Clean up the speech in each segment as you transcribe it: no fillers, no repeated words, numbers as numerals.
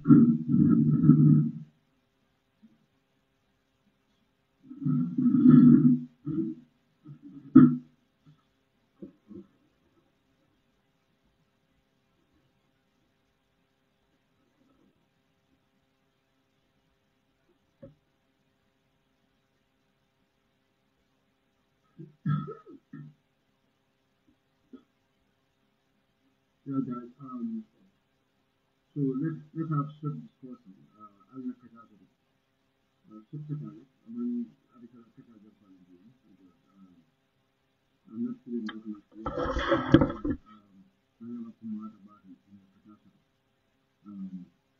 Yeah, guys. So let's have short discussion. I'll make a chat with 𝒂𝒄𝒄𝒏. I mean, I think I'll take a job on the I'm not feeling that much. I never come out about it in the capacity.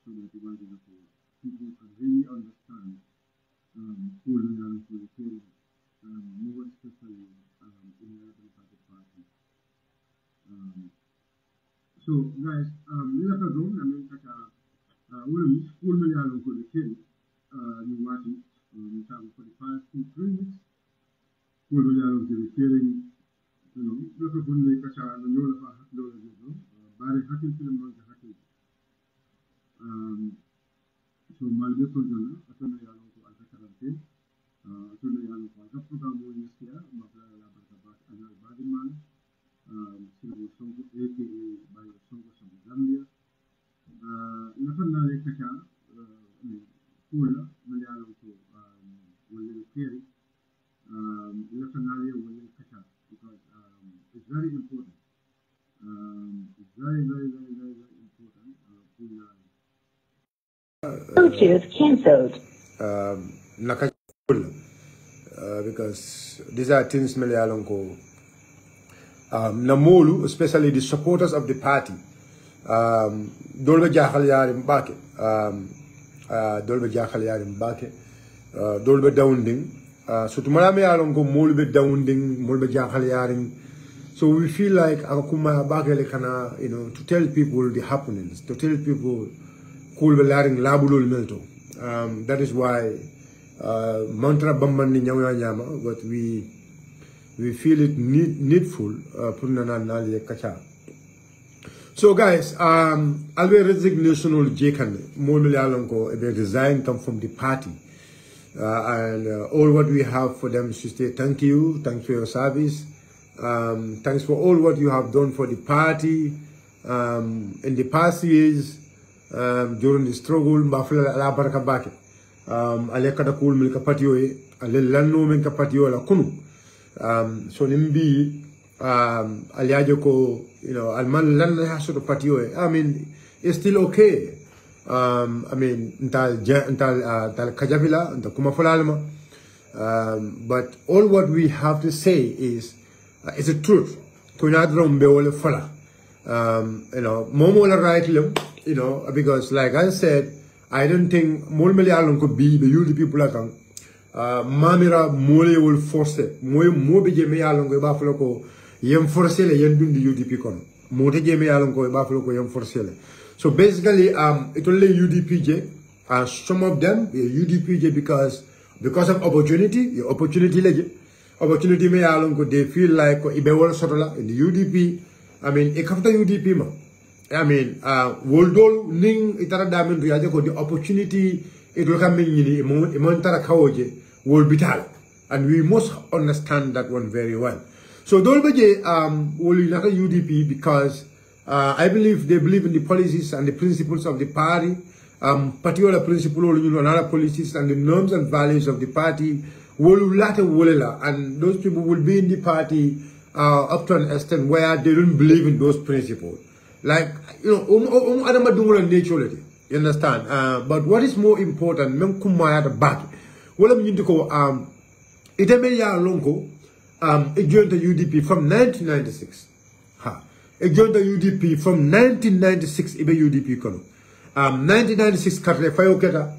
So that the ones people can really understand who they are and who they feel, more especially in the Democratic Party. So guys, let us go. I mean, we school me along for the kids. You want it? We have for the past 2-3 weeks. School me along for the kids. You know, look at when they catch a no of a no, but it happens to them on the happy. So my little Jana, I told me along for Alcatraz. I told me along for a program this year. My brother Labarabas and I body man. Sinabu Songo, aka by the Songo of Zambia. Nothing like Kacha, Pula, Malayalam to William Kerry. Nothing like Kacha because it's very important. It's very important. Bluetooth cancelled. Because these are things Malayalam ko. Namolu, especially the supporters of the party, dolbe jaxal yarim bake, dolbe jaxal yarim bake, dolbe dawnding, surtout malame yalon ko molbe dawnding, molbe jaxal yarim. So we feel like akuma bakele kana, you know, to tell people the happenings, to tell people kulbe laring labulul melto. That is why mantra bambandi nyama nyama, but we feel it needful. So guys, alwe resignation ol jekande molmi alonko ebe resign come from the party, and all what we have for them is to say thank you, thanks for your service, thanks for all what you have done for the party in the past years, during the struggle. Mbafula la baraka bake ale kada kul milka patio e ale lanno men ka patio la kunu. So nimbi aliajo ko, you know, alman lan haso to patio. I mean, it's still okay. I mean, tal kajavila, ntal kumafulalma. But all what we have to say is the truth. Kunadrom beole fala. You know, momo la right lim. You know, because like I said, I don't think molmeli alon ko be the people akang. Mamira mole will force it. Mobe jeme alongo bafloko yem force le yen dundi UDP kon. Mote jeme alongo bafloko yem force le. So basically, it only UDPJ, and some of them UDPJ because of opportunity. Opportunity me alongo they feel like ibewol sotola in the UDP. I mean, it after UDP ma. I mean, woldol ning itara damen riaje ko the opportunity it will come in imontara kaoje will be tal, and we must understand that one very well. So dolbeje will not a UDP because I believe they believe in the policies and the principles of the party, particular principle, you know, another policies and the norms and values of the party will later wolela, and those people will be in the party up to an extent where they don't believe in those principles. Like, you know, you understand? But what is more important, men kumaya the back. Well, I'm going to go, Itemeya Lonko, it joined the UDP from 1996. It joined the UDP from 1996, Ibe UDP kono. 1996, Katre Fayoketa,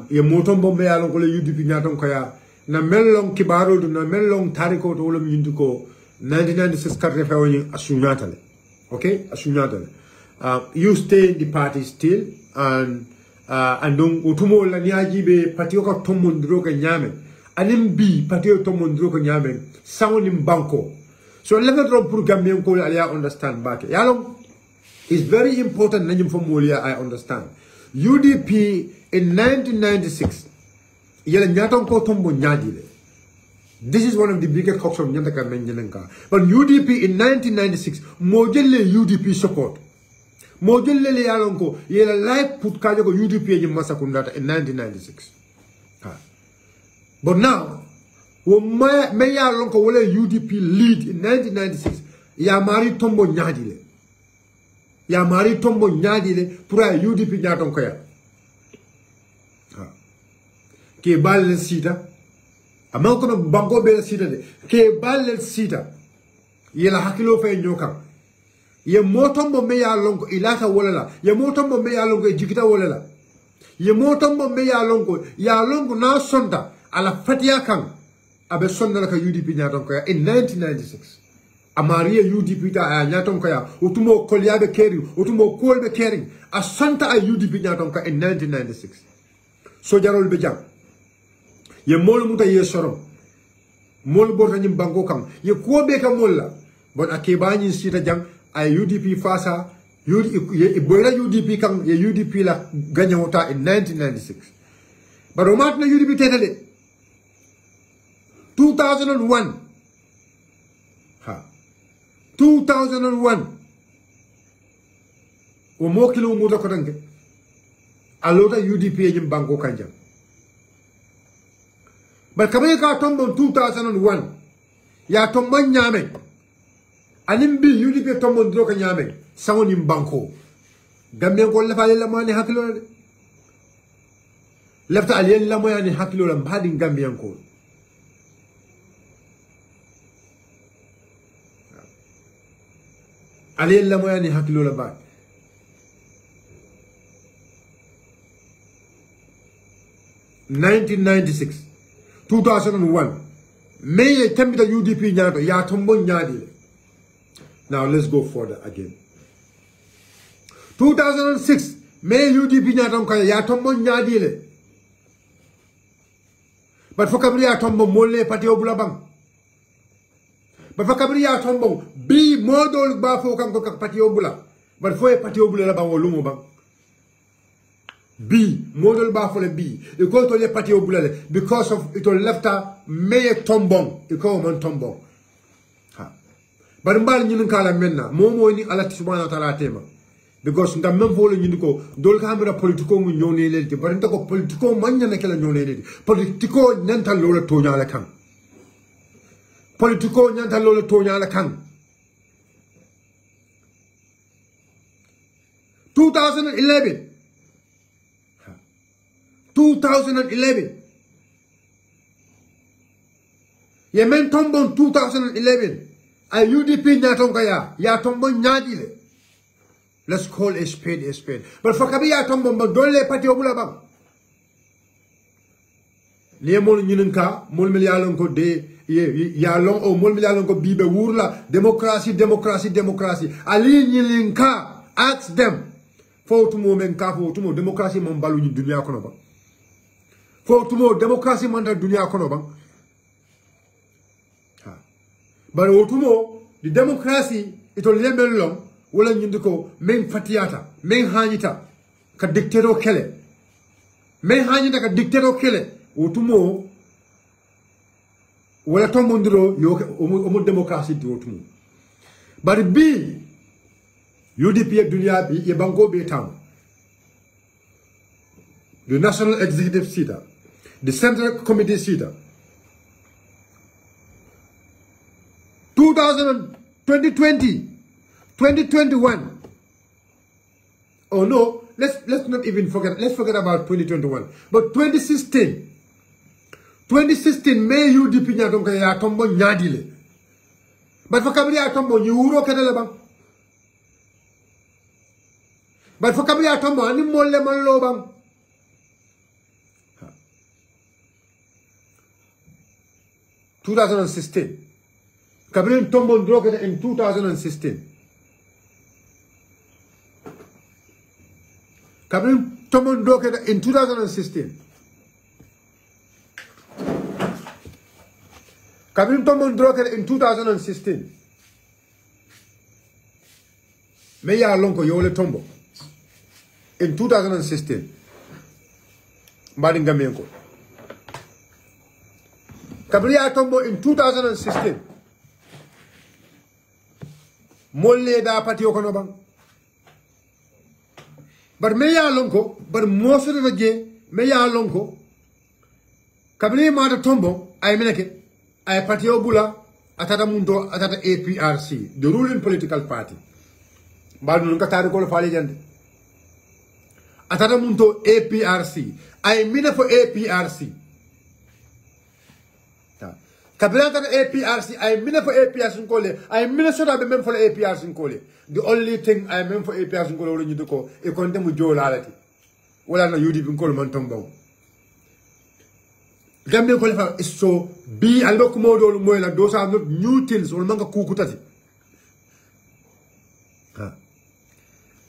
Yamotombo Mea Lonko, UDP Nyaton Kaya, na melong Kibaro, na melong Tariko, Olam Yunduko, 1996, Katre Fayoyin, Asunatale. Okay, Asunatale. You stay in the party still, and donc utumo la niaji be patio ka tomondro ka nyame anim bi patio tomondro ka nyame sawnim banko so level drop pour gambien ko ala understand back yalom It's very important Najim Fomolia, I understand. UDP in 1996, this is one of the biggest cops of Nyantaka Menjanenka. But UDP in 1996, Mojele UDP support. Mojele Yalonko, Yela life put Kajago UDP in Masakundata in 1996. But now, when Maya Lonko will UDP lead in 1996, Yamari Tombo Nyadile. Yamari Tombo Nyadile, Pura UDP Nyatonkoya. Ke Bal Sita. Amalkono Bango Bel Sita. Ke Bal Sita. Yela Hakilo Fe Nyoka. Ye Motombo Maya Lonko, Ilata Wolala. Ye Motombo Maya Lonko, Jikita Wolala. Ye Motombo Maya Lonko, Yalongo Na Sonda, Ala Fatia Kang. Abe Sonda Laka UDP Nyatonkoya in 1996. Amaria UDP ta Nyatonkoya, Utumo Kolyabe Kering, Utumo Kolbe Kering, a Santa UDP Nyatonka in 1996. So Jarol Bejang. Ye Mol Muta Ye Sorom. Mol Botanim Bango Kang. Ye Kuobeka Molla. But Akebani Sita Jang, a UDP Fasa, Bola UDP Kang, ye UDP la Ganyota in 1996. But Omatna UDP Tetale. 2001. 2001. Omokilo Muta Kotange. Alota UDP in Bango Kanjang. But Kameka Tombo 2001. Ya Tombo Nyame. Animbi UDP Tombo Droka Nyame. Someone in Banco. Gambian Kola Lamani Hakilo. Left Alien Lamoyani Hakilo and Padding Gambian Code. Alien Lamoyani Hakilo Bad. (1996) 2001. May tempt the UDP Nyato, Yatombo Nyadile. Now let's go further again. 2006. May UDP Nyatonka, Yatombo Nyadile. But for Cabria Tombo Mole Patio Bulabang. But for Cabria Tombo, B model Bafo Kanko Patio Bula. But for a Patio Bula Lumobang. B, model Bafole B. You call to the Patio Bulale because of it will left her Mayor Tombong. You call him Tombong. But Mbal Yunkala Mena, Momo ni Alatiswana Talatema. Because the Memphol Yuniko, Dolcamera Politico Yonelity, but Intako Politico Manyanakela Yonelity, Politico Nantalola Tonala Kang. Politico Nantalola Tonala Kang. 2011. 2011. Yemen Tombon 2011. A UDP Natonkaya, Yatombon Nadile. Let's call a spade a spade. But for Kabia Tombon, but don't let Patio Bulabang. Liemon Yununka, Molmelialonko de Yalong or Molmelialonko Bibe Wurla, democracy, democracy, democracy. Ali Yilinka, ask them. For tomorrow, for tomorrow, democracy Mombalu in Dunia Konoba. For tomorrow, democracy Manda Dunia Konoba. But tomorrow, the democracy, it will level long. Wala nyindiko men fatiata men hanita ka dictator kele men hanita ka dictator kele otumo wala tomondiro yo omo democracy di otumo bari bi UDP dunia bi e banko be town the national executive seat the central committee seat 2020 2021. Oh no, let's not even forget. Let's forget about 2021. But 2016. 2016 May UDP Nyatonka ya tombo nyadile. But for Kabri ya tombo Euro kadala bang. But for Kabri ya tombo ani molle manlo bang. 2016. Kabri tombo ndroke in 2016. Kabrin Tomon Doka in 2016. Kabrin Tomon Doka in 2016. me ya lonko yole tombo in 2016 mbadi ngamenko kabriya tombo in 2016 molle da patio kono bang bar me ya lonko bar moso de je me ya lonko kabri ma da tombo ay meneke ay patio bula atata mundo atata APRC the ruling political party mbadu nunka tari ko faale jande atata mundo APRC ay mina fo APRC kabri atata APRC ay mina fo APRC ngole ay mina soda be mem fo APRC ngole the only thing I mem fo APRC ngole wala nyidu ko e konte mu jolalati wala na UDP ngol man tombo Gambia qualifier is so be a look model moila those are not new things or manga kukutati.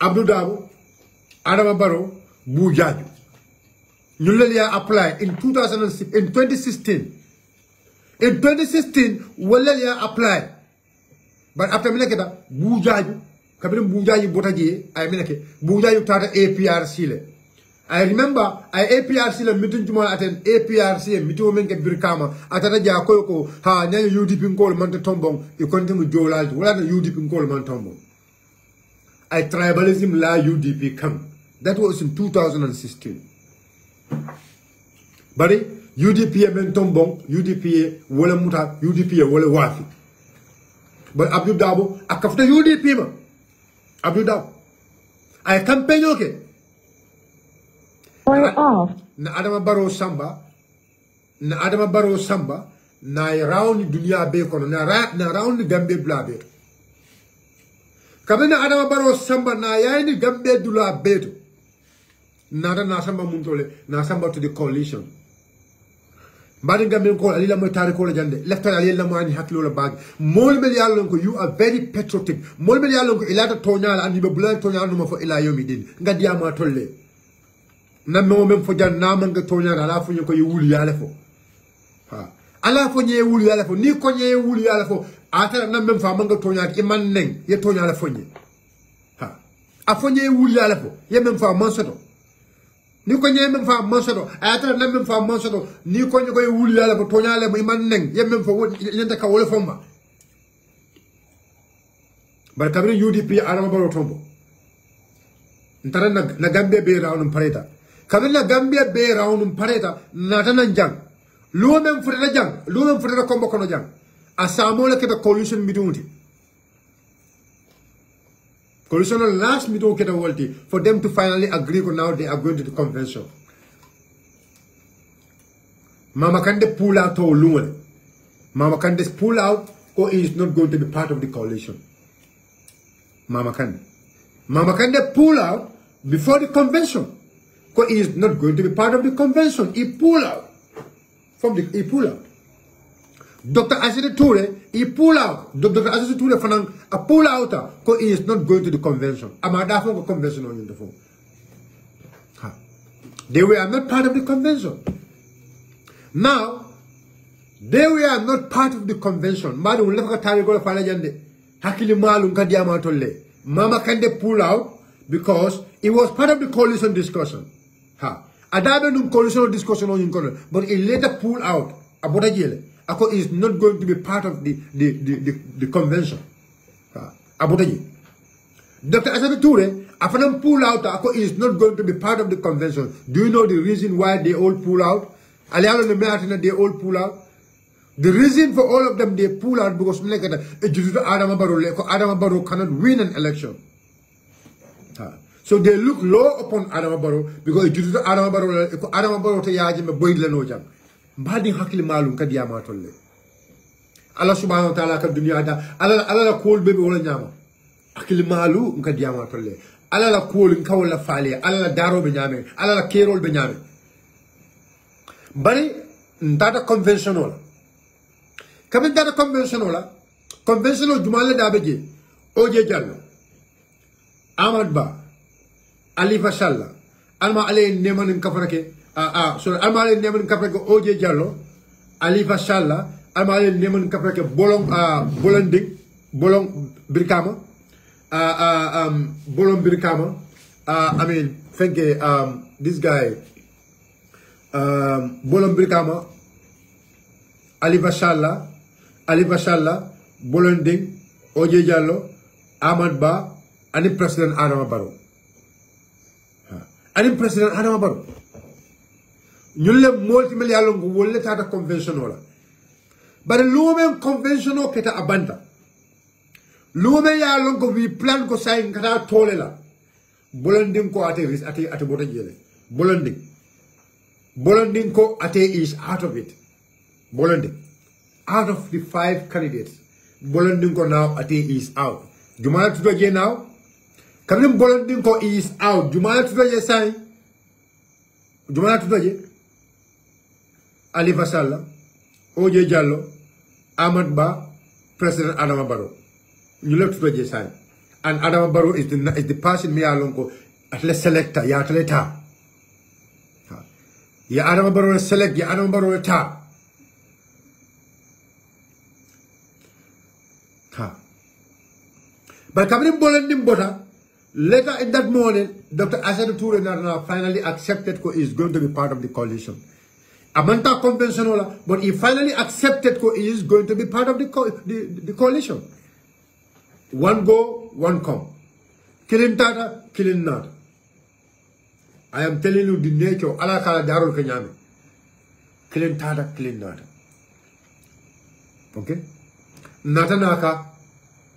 Abdou Dabo, Adama Barrow, Bujaju. Nulelia apply in 2016. In 2016, Walelia apply. But after Minaketa, Bujaju, Kabin Bujaju Botaji, I Minake, Bujaju Tata APRC le. I remember I APRC la meeting tomorrow at an APRC meeting men get birkama atata ja ko ha nya UDP ngol man tombong you continue jolal wala na UDP ngol man tombong I tribalism la UDP come that was in 2016 bari UDP men tombong UDP wala muta UDP wala wafi but Abdou Dabo akafta UDP ma Abdou Dabo I campaign okay off. Na Adama Barrow Samba na round dunia be kono na round Gambia blabe kabena Adama Barrow Samba na yaini Gambia dula beto na Samba muntole na Samba to the coalition mbadi Gambia ko alila mo tari ko la jande leftal alila mo ani hakilo la bag mol mel yalla ko you are very patriotic mol mel yalla ko ilata toñala andi be bulal toñala no fo ila yomi din ngadi ama tolle Nammo même fo jan namanga toñara ala fo ñko yewuli yala fo ha ala fo ñe wuli yala fo ni ko ñe wuli yala fo atara nam même fa manga toñara e man neng ye toñala fo ñe ha a fo ñe wuli yala fo ye même fa mansoto ni ko ñe même fa mansoto atara nam même fa mansoto ni ko ñko wuli yala fo toñala e man neng ye même fo ñenta ka wala fomba bar kabri UDP Adama Barrow tombo ntara na Gambia be rawnum pareta kabila Gambia be round pareta natana jang lumem fudata jang lumem fudata kombo kono jang asamola keta coalition meeting coalition last meeting keta wolti for them to finally agree on now they are going to the convention Mama Kande pull out to lumole Mama Kande pull out or he is not going to be part of the coalition Mama Kande pull out before the convention he is not going to be part of the convention. He pull out. He pull out. Dr. Asede Toure, he pull out. Dr. Asede Toure fanang a pull out. He is not going to the convention. Amada for convention on the phone. They were not part of the convention. Now, they were not part of the convention. Madu lefaka tari gola fala jande. Hakili malum kadiyama tolle. Mama Kande pull out because it was part of the coalition discussion. Adabe num coalition discussion on in but he later pulled out about a year. Ako is not going to be part of the convention. About a year. Dr. Asade Toure, after pull out, Ako is not going to be part of the convention. Do you know the reason why they all pull out? They all pull out. The reason for all of them they pull out because Adama Barrow cannot win an election. So they look low upon Adama Barrow because it is Adama Barrow to yaji me boyd la no jam. Mbadi hakili malum kadiyama tolle. Allah subhanahu wa ta'ala ka dunya da Allah la kool bebe wala nyama. Hakili malu kadiyama tolle. Allah la kool nkawol la fale, Allah la daro be nyame, Allah la kerol be nyame. Bari ndata conventional. Kamen data conventional jumale da beje. Oje Jallo. Ahmad Ba Alifa Salla alma ale neman kafarake alma ale neman kafarake Oje Jallo Alifa Salla alma ale neman kafarake bolong birkama Bolom Birkama. I mean, thank you, this guy, Bolom Birkama, Ali Bashalla, Bolonding, Oje Jallo, Ahmad Ba, and President Adama Barrow. And President Adama Barrow. Nyulle multimillion wolle tata conventional. But the Lumen conventional keta abanda. Lumen ya longo we plan ko sign kata tolela. Bolonding ko ate is ate bota jele. Bolonding ko ate is out of it. Bolonding. Out of the 5 candidates. Bolonding ko now ate is out. Jumala tudoje now. Kamim Bolonding ko is out. Jumala tudoje sign. Jumala tudoje. Ali Vasalla, Oje Jallo, Ahmad Ba, President Adama Barrow. You left to the sign. And Adama Barrow is the person me alonko at le selector, ya atleta. Ya Adama Barrow select, ya Adama Barrow ta. But coming in Bolonding Bota, later in that morning, Dr. Asad Toure finally accepted he is going to be part of the coalition. Amanta conventional, but he finally accepted he is going to be part of the coalition. One go, one come. Killing Tata, killing Nata. I am telling you the nature of Allah Kala Darul Kenyami. Killing Tata, killing Nata. Okay? Nata Naka,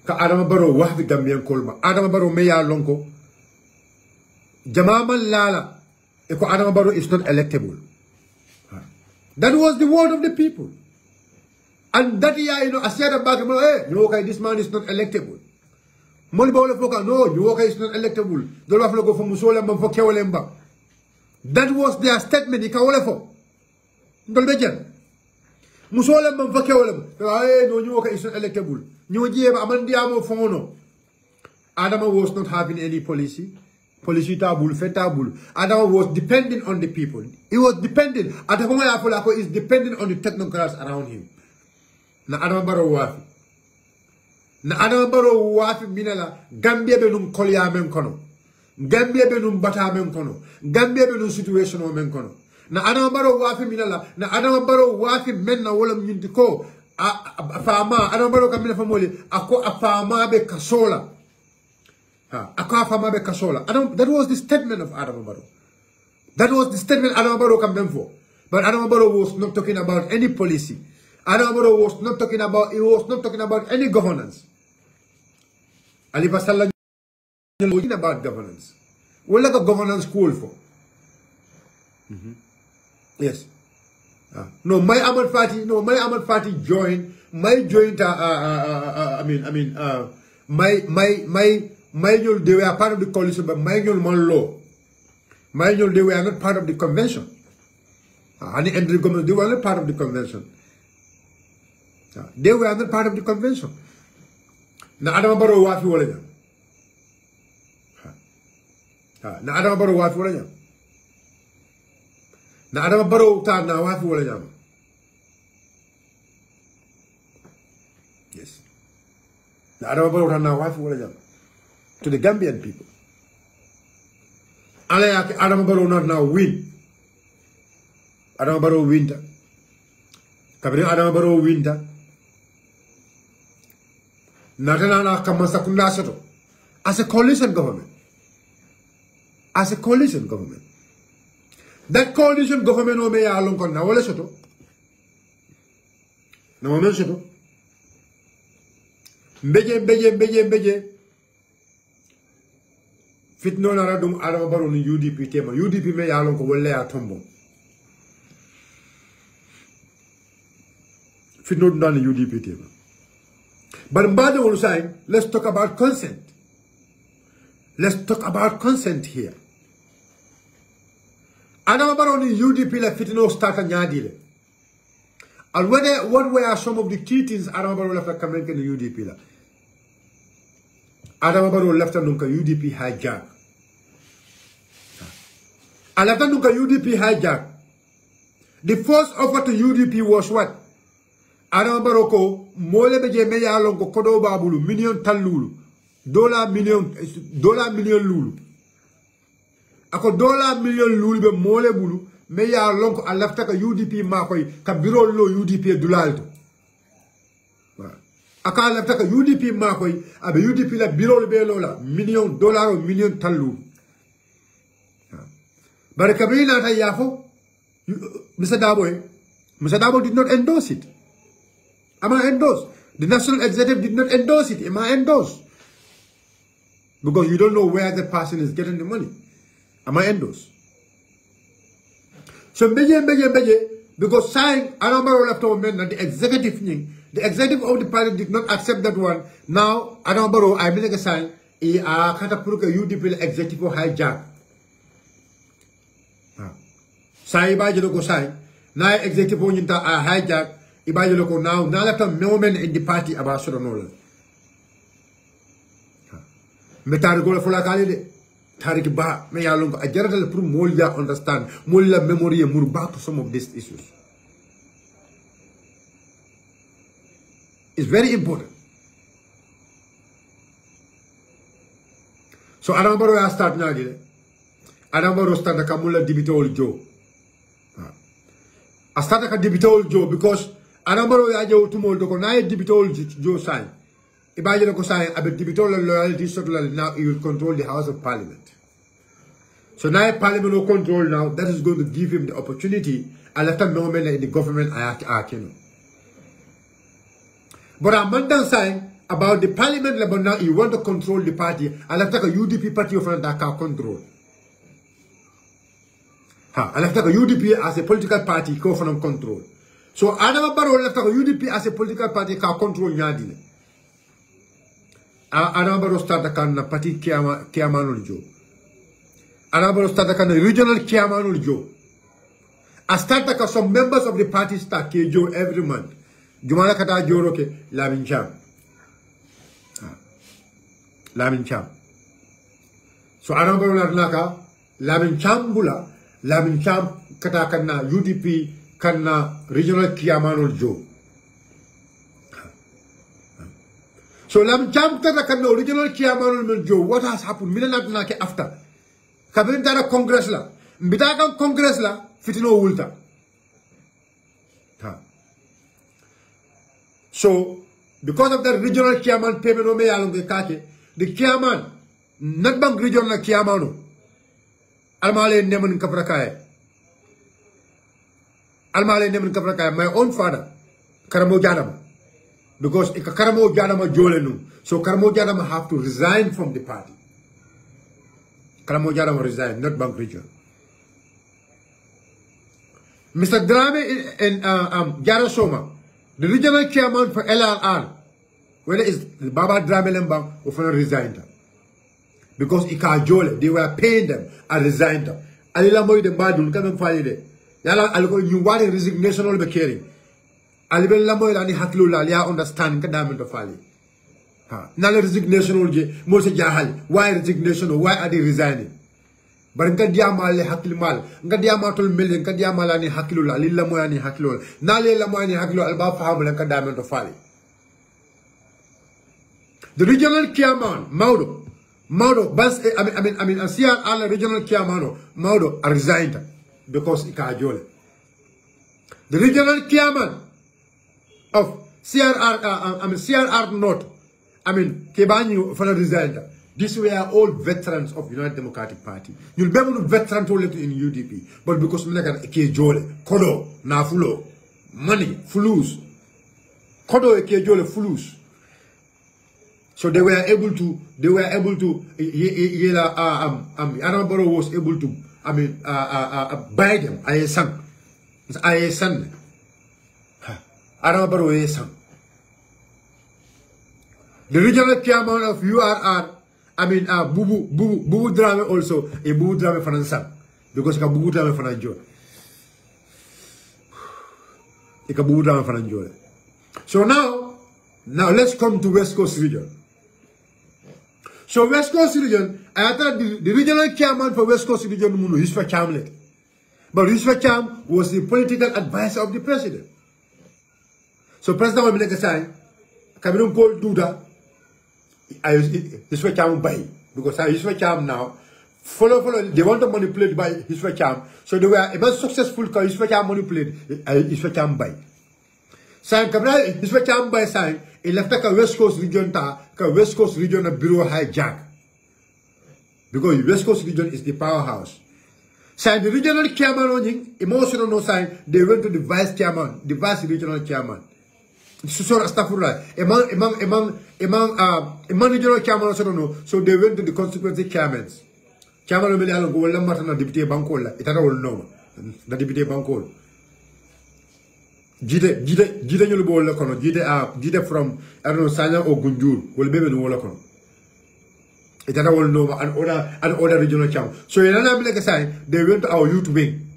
ka Adama Barrow wahdi Gambian Kolma. Adama Barrow meya lonko. Jamaman Lala, eko Adama Barrow is not electable. That was the word of the people. And that year, I said about him, hey, this man is not electable. No, is not electable. That was their statement. Is not electable. Adama was not having any policy. Adama was dependent on the people. He was dependent. Adama is dependent on the technocrats around him. Na Adama Barrow wafi. Na Adama Barrow wafi minala Gambia be num kolya men kono. Gambia be num bata men kono. Gambia be num situation men kono. Na Adama Barrow wafi minala. Na Adama Barrow wafi men na wala mnyinti ko. Afama Adama Barrow kamina famoli. Ako afama be kasola. That was the statement of Adama Barrow. That was the statement Adama Barrow came for. But Adama Barrow was not talking about any policy. Adama Barrow was not talking about any governance. Ali Basalla was talking about governance. What like a governance call for? Yes. No, my Ahmad Fati joined. They were part of the coalition, but they were not part of the convention. They were not part of the convention. They were not part of the convention. Na Adama Barrow wafi wala jam. Na Adama Barrow wafi wala jam. Na Adama Barrow ta na wafi wala jam. Yes. Na Adama Barrow ta na wafi wala jam. To the Gambian people. Adama Barrow not now win. Adama Barrow winter. Kabri Adama Barrow winter. Natana Kamasa Kundasato. As a coalition government. As a coalition government. That coalition government no me along con na wala soto. Na wala soto. Mbeje. Fitno na radum Adama Barrow ni UDP tema. UDP me yalon ko wolle ya tombo. Fitno na ni UDP tema. But Mbade will say, let's talk about consent. Let's talk about consent here. Adama Barrow ni UDP la fitno starta nyadile. And what were some of the key things Adama Barrow left like coming in the UDP la? Adama Barrow left nunca UDP hijack. Alafta nunca UDP hijack. The first offer to UDP was what? Adama Barrow ko mole beje me ya lonko kodo babulu million talulu $1 million lulu. Ako $1 million lulu be mole bulu me ya lonko a lafta ka UDP makoy ka biro lo UDP dulalto. Aka lafta ka UDP makoy abe UDP la biro be lola $1 million o million tallu. But Kabila ta yafo Mr. Dabo did not endorse it. Am I endorse? The National Executive did not endorse it. Am I endorse? Because you don't know where the person is getting the money. Am I endorse? So because sign Adambaro left over the executive thing, the executive of the party did not accept that one. Now Adambaro I make a sign katapuruka UDP executive hijack. Sai ibaje ko sai na executive nyinta hijack ibaje ko now na left a moment in the party about sodonola. Metar go la fola kali de tarik ba me yalongo a jaradal pour molya understand molya memory mur back to some of these issues. It's very important. So Adambaro ya start na dile. Adambaro start ka mulla dibitol Joe. I started a debitol Joe because Adambaro ya Joe tumol ko na debitol Joe sign. Ibaje ko sign abe debitol loyalty social now he will control the House of Parliament. So now Parliament will control now. That is going to give him the opportunity and let him moment in the government But Amanda sign about the Parliament level now he want to control the party and let a UDP party of that can control. And left a UDP as a political party go from control. So Adambaro left a UDP as a political party can control Nyadine. Adambaro start a party Kiamanul Joe. Adambaro start a regional Kiamanul Joe. I start some members of the party start Joe every month. Jumala kata Joroke Lamin Cham. Lamin Cham. So Adambaro Naka Lamin Cham Bula. Lamin Cham kata kana UDP kana regional Kiamanul Joe. So Lamin Cham kata kana original Kiamanul Joe. What has happened? Milanat nake after. Kabin tara Congress la. Mbitaka Congress la fitino ulta. So because of that regional Kiaman payment no me along the kake, the Kiaman not bank regional Kiamano. Almale nemen kaprakaye. Almale nemen kaprakaye. My own father, Karamo Janama. Because if Karamo Janama Jolenu, so Karamo Janama have to resign from the party. Karamo Janama resign, not Bank Region. Mr. Drame and Jarasoma, the regional chairman for LRR, whether it's Baba Drame Lembang or for resigned. Because Ikajole, they were paying them and resigned them. Alila moy de badun come fali de. Yala alko you want a resignation all be caring. Alibel la moy la ni haklu la ya understand ka damen to fali. Ha. Na la resignation all je mo se jahal. Why resignation or why are they resigning? But nga diama le hakil mal. Nga diama tol mel nga diama la ni haklu la lilla moy ni haklu. Na le la moy ni haklu alba faham la ka damen to fali. The regional chairman Maudo Bas, I mean, CRR regional chairman, Maudo, resigned because Ikajole. The regional chairman of CRR North, Kebanyu, for resigned. These were all veterans of United Democratic Party. You'll be able to veteran to live in UDP, but because Mnaka Ikejole, Kodo, Nafulo, money, fulus, Kodo Ikejole, fulus. So they were able to, Adambaro was able to, buy them, Ayesan. Adambaro Ayesan. The regional chairman of URR, Bubu Drame also, a Bubu Drame Fanansan. Because ka Bubu Drame Fananjo. Ika Bubu Drame Fananjo. So now let's come to West Coast region. So West Coast region, I thought the regional chairman for West Coast region, 𝒕𝒉𝒊𝒏. But 𝒕𝒉𝒊𝒏 was the political advisor of the president. So President will make a sign, Cameroon Paul Duda, 𝒂𝒄𝒄𝒏, because 𝒂𝒄𝒄𝒏 now, follow, they want to manipulate by 𝒂𝒄𝒄𝒏. So they were even successful because 𝒂𝒄𝒄𝒏 manipulate 𝒂𝒄𝒄𝒏. Sign Kabra 𝒂𝒄𝒄𝒏 sign, he left the West Coast region West Cost region of bureau hijack. Because West Coast region is the powerhouse. Sign the regional chairman emotional no sign, they went to the vice chairman, the vice regional chairman. So among regional chairman also no, so they went to the consequence chairmans. Chairman will go Lamberton deputy bankola, it all no, the deputy bankol. Jide you'll go locono, Jide from I don't know Sanya or Gunjur will be in Wolacono. It all know and other regional chairman. So in another sign, they went to our youth wing.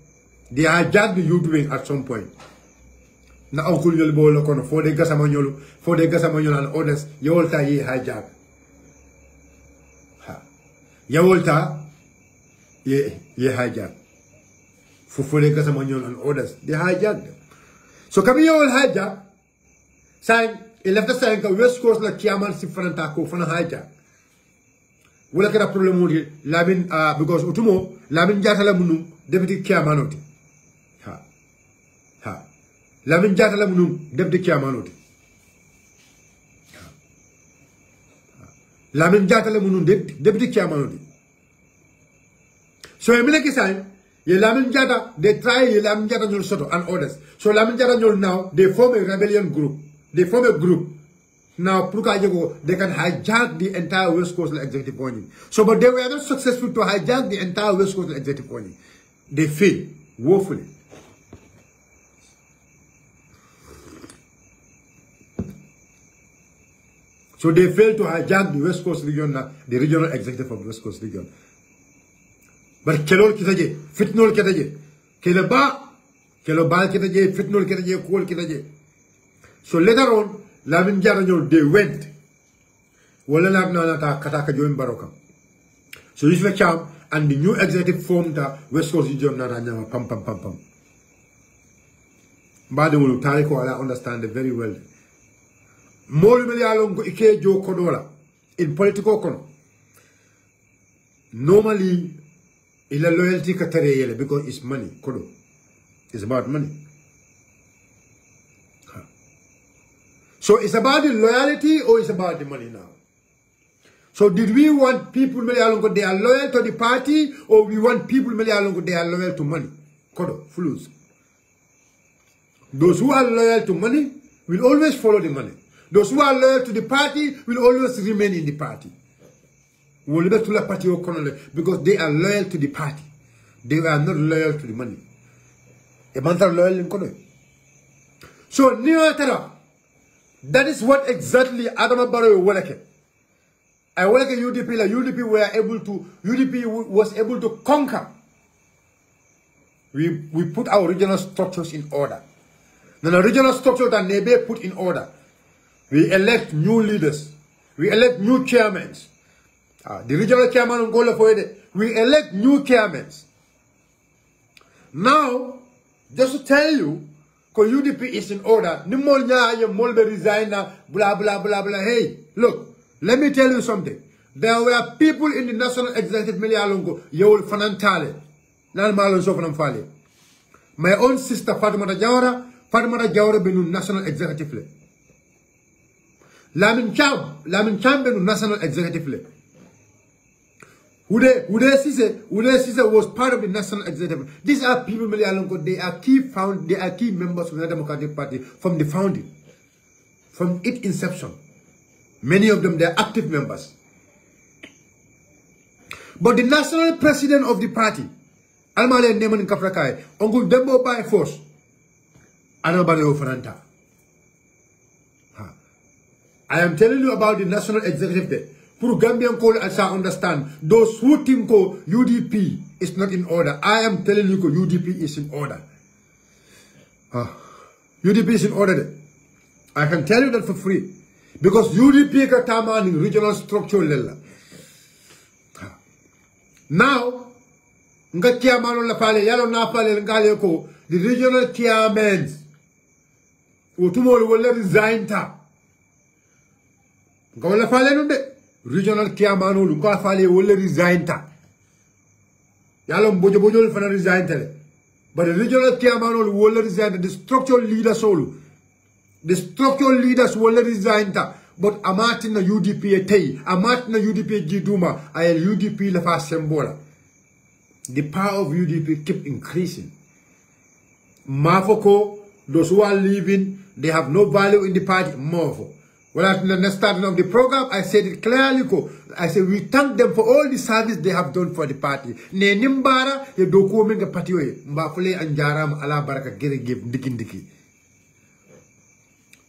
They hijacked the youth wing at some point. Na uncle you'll go locono for the Gasamanyolo and others, Yolta ye hijack. Yolta ye hijack. For the Gasamanyolo and others, they hijacked them. So come here all hijack. Sign, he left the sign West Coast la chairman si Fanantako for a hijack. We look at a problem with Lamin because Utumo, Lamin Jatalamunum, deputy chairman. Lamin Jatalamunum, deputy chairman. Lamin Jatalamunum, deputy chairman. So, Emilaki sign, ye Lamin Jata, they try Lamin Jata Soto and others. So, Lamin Jata now, they form a rebellion group. They form a group. Now, they can hijack the entire West Coast executive pointing. So, but they were not successful to hijack the entire West Coast executive pointing. They failed woefully. So they failed to hijack the West Coast region, the regional executive of the West Coast region. But kelol kitaje, fitnol kitaje, kelaba kitaje, fitnol kitaje, kool kitaje. So later on, Lamin Jaranyol, they went. Wala nata kataka join Baroka. So 𝒂𝒄𝒄𝒏 and the new executive formed the West Coast region naranya pam. But will Tariko I understand it very well. More Melialongo Ike Jo Kodola in political kono. Normally, il a loyalty katareyele because it's money. Kodo. It's about money. So it's about the loyalty or it's about the money now? So did we want people Melialongo they are loyal to the party or we want people Melialongo they are loyal to money? Kodo, flus. Those who are loyal to money will always follow the money. Those who are loyal to the party will always remain in the party. Because they are loyal to the party. They are not loyal to the money. So, that is what exactly Adama Barrow Weleke. I Weleke UDP, like UDP was able to conquer. We put our regional structures in order. Now the regional structures that Nebe put in order. We elect new leaders. We elect new chairmen. The regional chairman of Gola Foede, we elect new chairmen. Now, just to tell you, because UDP is in order, Molbe resign, blah, blah, blah, blah. Hey, look, let me tell you something. There were people in the National Executive Melialongo, Yol Fanantale, my own sister Fatima Jawara benu National Executive. Lamin Cham benu National Executive. Ude Sise was part of the National Executive. These are people Melialongo, they are key members of the Democratic Party from the founding, from its inception. Many of them, they are active members. But the national president of the party, Almale Neman Kafrakai, Uncle Dembo by force, Anabado Faranta. I am telling you about the national executive there. Pour Gambian call as I understand, those who think UDP is not in order, I am telling you UDP is in order. UDP is in order there. I can tell you that for free. Because UDP katama in regional structure lella. Now, nga chairman la pale yalo na pale ngale ko the regional chairmen utumo will resign ta. Nga la pale nunde regional chairman olu ko fale wala resign ta yalla bojo bojo fana resign tele but the regional chairman olu wala resign the structural leaders olu the structural leaders wala resign ta but amatina UDP tay amatina UDP jiduma ay UDP la fa sembola the power of UDP keep increasing mafoko those who are leaving they have no value in the party more. Well, at the starting of the program, I said it clearly. I said we thank them for all the service they have done for the party. Ne nimbara ye dokumen the party we mbafule anjaram ala baraka gere give diki.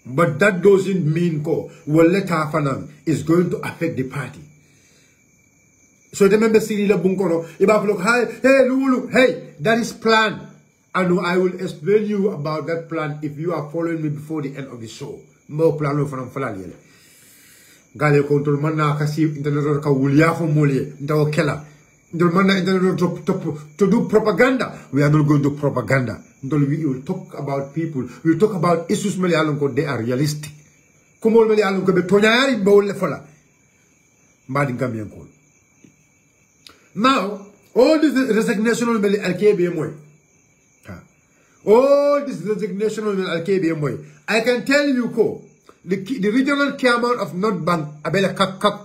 But that doesn't mean Waleta Fanam is going to affect the party. So the member city la bunkono ibaflo hey Lulu hey that is planned. And I will explain you about that plan if you are following me before the end of the show. Mo plano from Falaliel. Gale control mana kasi internet ka wulia for molie ntawo kela. Ndol mana internet to do propaganda. We are not going to do propaganda. Ndol we will talk about people. We will talk about issues meli alonko they are realistic. Kumol meli alonko be tonyari mbole fola. Mbadi ngamian ko. Now all this resignation meli alkebe moy. All this resignation of 𝒂𝒄𝒄𝒏𝒏. I can tell you, the regional chairman of North Bank, Abela Kak.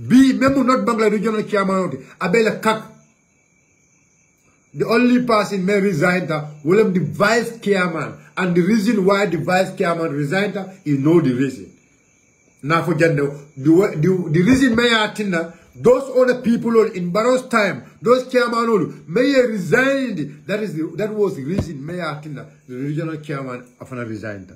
B, member North Bank, the regional chairman, Abela Kak. The only person may resign, will the vice chairman. And the reason why the vice chairman resigned, you know the reason. Now for gender, the reason may attend. Those other people in Barrow's time, those chairman may resigned. That was the reason Mayor Atinda, the regional chairman of an resigned.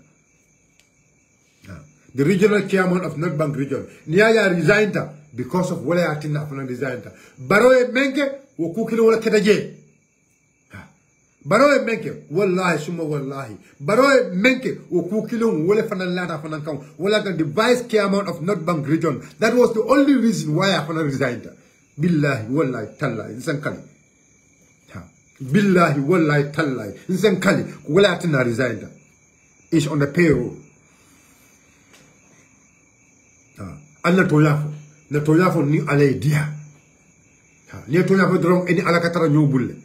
The regional chairman of North Bank region, Niaya resigned because of what Atinda of an resigned. Barrow Menke will cook it all Ketaje. Barrow Menke, wallahi, summa wallahi. Barrow Menke will cook it on Wolefan Lata Fanankang, Wolaga, the vice chairman of North Bank region. That was the only reason why I resigned. Billahi, wallahi, tallahi, in Sankali. Billahi, wallahi, tallahi, in Sankali, Wolatina resigned. Is on the payroll. And Natoyafo ni ale dia. Ni Toyafo drong any alakatara new bulle.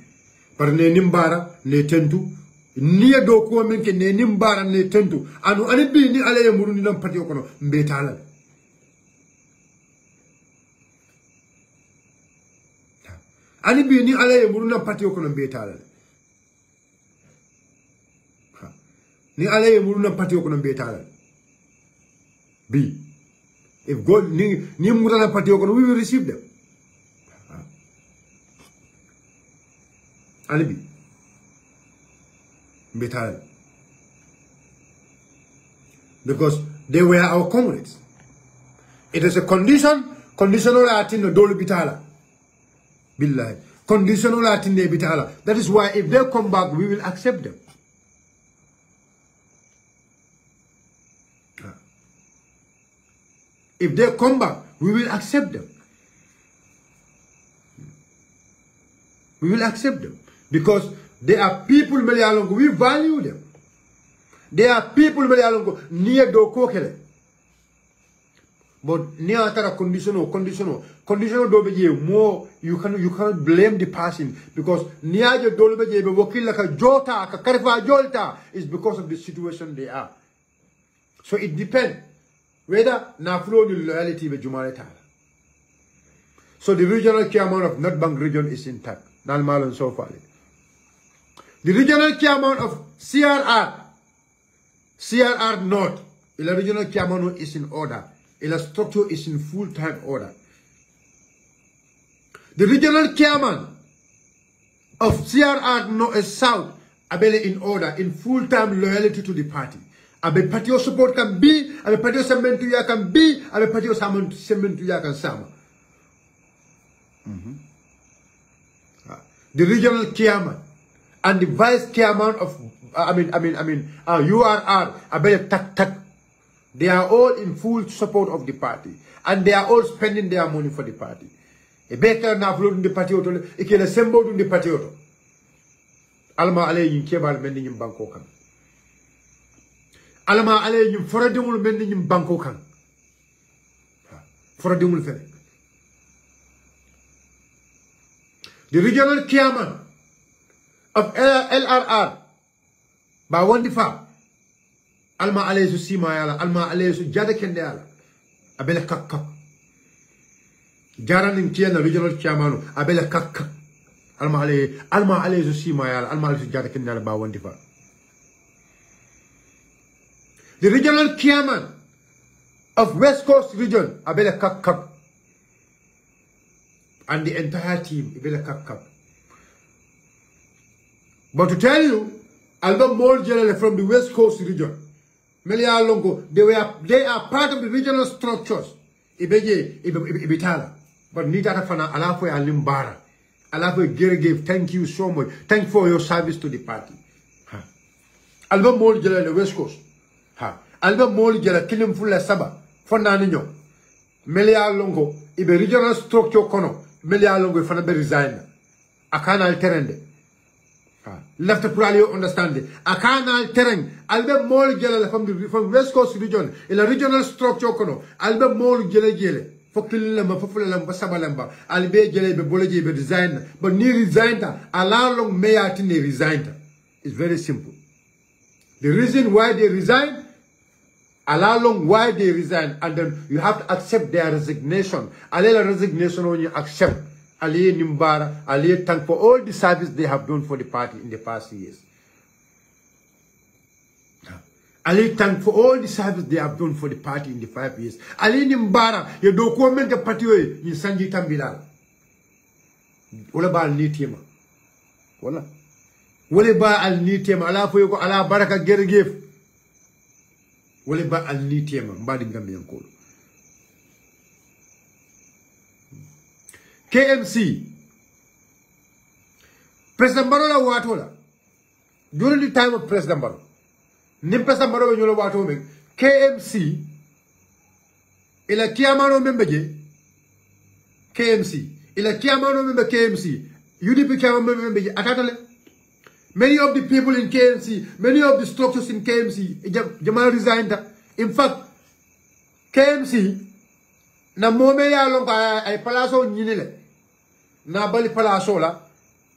Par ne nimbara ne tentu ni do ko men ke ne nimbara ne tentu anu ani bi ni ale muru ni nam patio kono mbetala ani bi ni ale muru nam patio kono mbetala ni ale muru nam patio kono mbetala bi if God ni muru nam patio kono we will receive them. Alibi. Betal. Because they were our comrades. It is a conditional atin the dole bitala. Billahi. Conditional atin de bitala. That is why if they come back, we will accept them. If they come back, we will accept them. We will accept them. Because they are people Melialongo, we value them. They are people Melialongo near do kokele. But near atara conditional do be more you cannot blame the person because near the dolbe be wakil like jota ka karfa jolta is because of the situation they are. So it depends whether na flow the loyalty be jumaleta. So the regional chairman of North Bank region is intact. Nalmalon so far. The regional chairman of CRR North, the regional chairman is in order. The structure is in full-time order. The regional chairman of CRR North South, abele in order, in full-time loyalty to the party. Abe party support can be, abe party sementuya can be, abe party sementuya can sama. The regional chairman and the vice chairman of URR, Abel Tak, they are all in full support of the party and they are all spending their money for the party. A better na flow the party auto, a killer symbol in the party auto. Alma ale yin kebal mending in Bangkok. Alma ale yin foradumul mending in Bangkok. for the Mulfere. The regional chairman of LRR, by one defa, Alma Alesu Simayala, Alma Alesu Jadakendala, Abela Kak. Jaranin Kiana, regional chairman, Abela Kak. Alma Alesu Simayala, Alma Alesu Jadakendala, by one defa. The regional chairman of West Coast region, Abela Kak. And the entire team, Abela Kak. But to tell you, Albert Mole General from the West Coast region, Melia Longo, they are part of the regional structures. Ibitala. But Nita Fana, Alafo Alimbara. Alafo Gergave, thank you so much. Thank you for your service to the party. Albert Mole General, the West Coast. Albert Mole General, Kilim Fula Saba, Fonanino. Melia Longo, Ibe regional structure Kono, Melia Longo, Fanabe resign. Akana Alterende. Left to probably understand it. A canal terrain. Albert Mole Gele from West Coast region. In a regional structure, kono. Albert Mole Gele. For Kilamba, for Fulamba, Sabalamba. Albert Gele, be Bology, be designer. But near resigned. Allow long mayor to resigned. It's very simple. The reason why they resign, allow long why they resign. And then you have to accept their resignation. Allow resignation when you accept. Ali Nimbara, Ali thank for all the service they have done for the party in the past years. Ali thank for all the service they have done for the party in the 5 years. Ali Nimbara, you document the party in Sanji Tambila. Wala ba al nitema. Wala ba al nitema. Ala fo yuko ala baraka gergef. Wala ba al nitema. Mbadi ngambi yankolo. KMC, President Barola Watola, during the time of President Baro, Nim President Baro Yola Watome, KMC, ila Kiamano membeje, KMC, ila Kiamano member KMC, UDP Kiamano membeje, atatale. Many of the people in KMC, many of the structures in KMC, Jamal resigned. In fact, KMC, na mome ya longa ay palaso nyinile. Na bali palaso la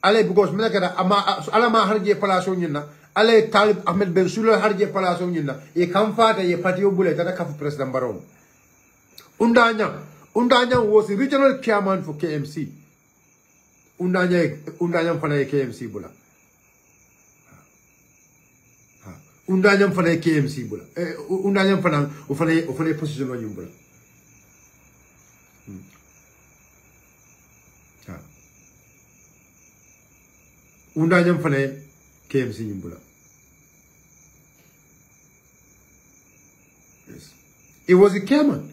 ale bugos menakada ala ma harje palaso nyina ale Talib Ahmed Ben Sulo harje palaso nyina e kam fata ye patio bule tata kafu president Baron Undanya was the regional chairman for KMC Undanya fana KMC bula Undanya fana KMC bula Undanya fana ufane position on yumbula Undanyam fane KMC Nimbula. Yes. It was a chairman.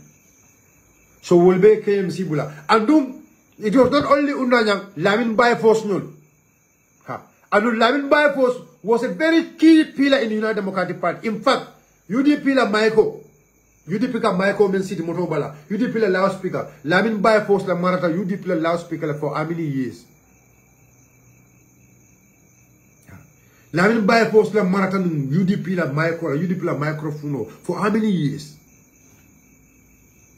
So we'll be KMC Bula. And it was not only Undanyam, Lamin by force nul. And Lamin by force was a very key pillar in the United Democratic Party. In fact, UDP la Michael. UDP ka Michael men city motobala. UDP la loudspeaker. Lamin by force la Marata. UDP la loudspeaker for how many years? Lamin by force la marathon UDP la microphone for how many years?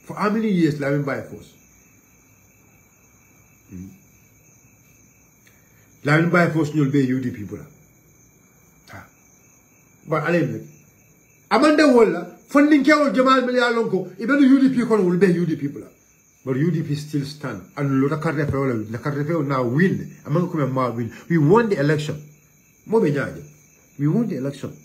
For how many years Lamin by force? Lamin by force you'll be UDP bula. But alem Amanda Walla funding Kewal Jamal Melialonko, even the UDP will be UDP bula. But UDP still stand and the Carrefeo now win. Among them win. We won the election. We won the election.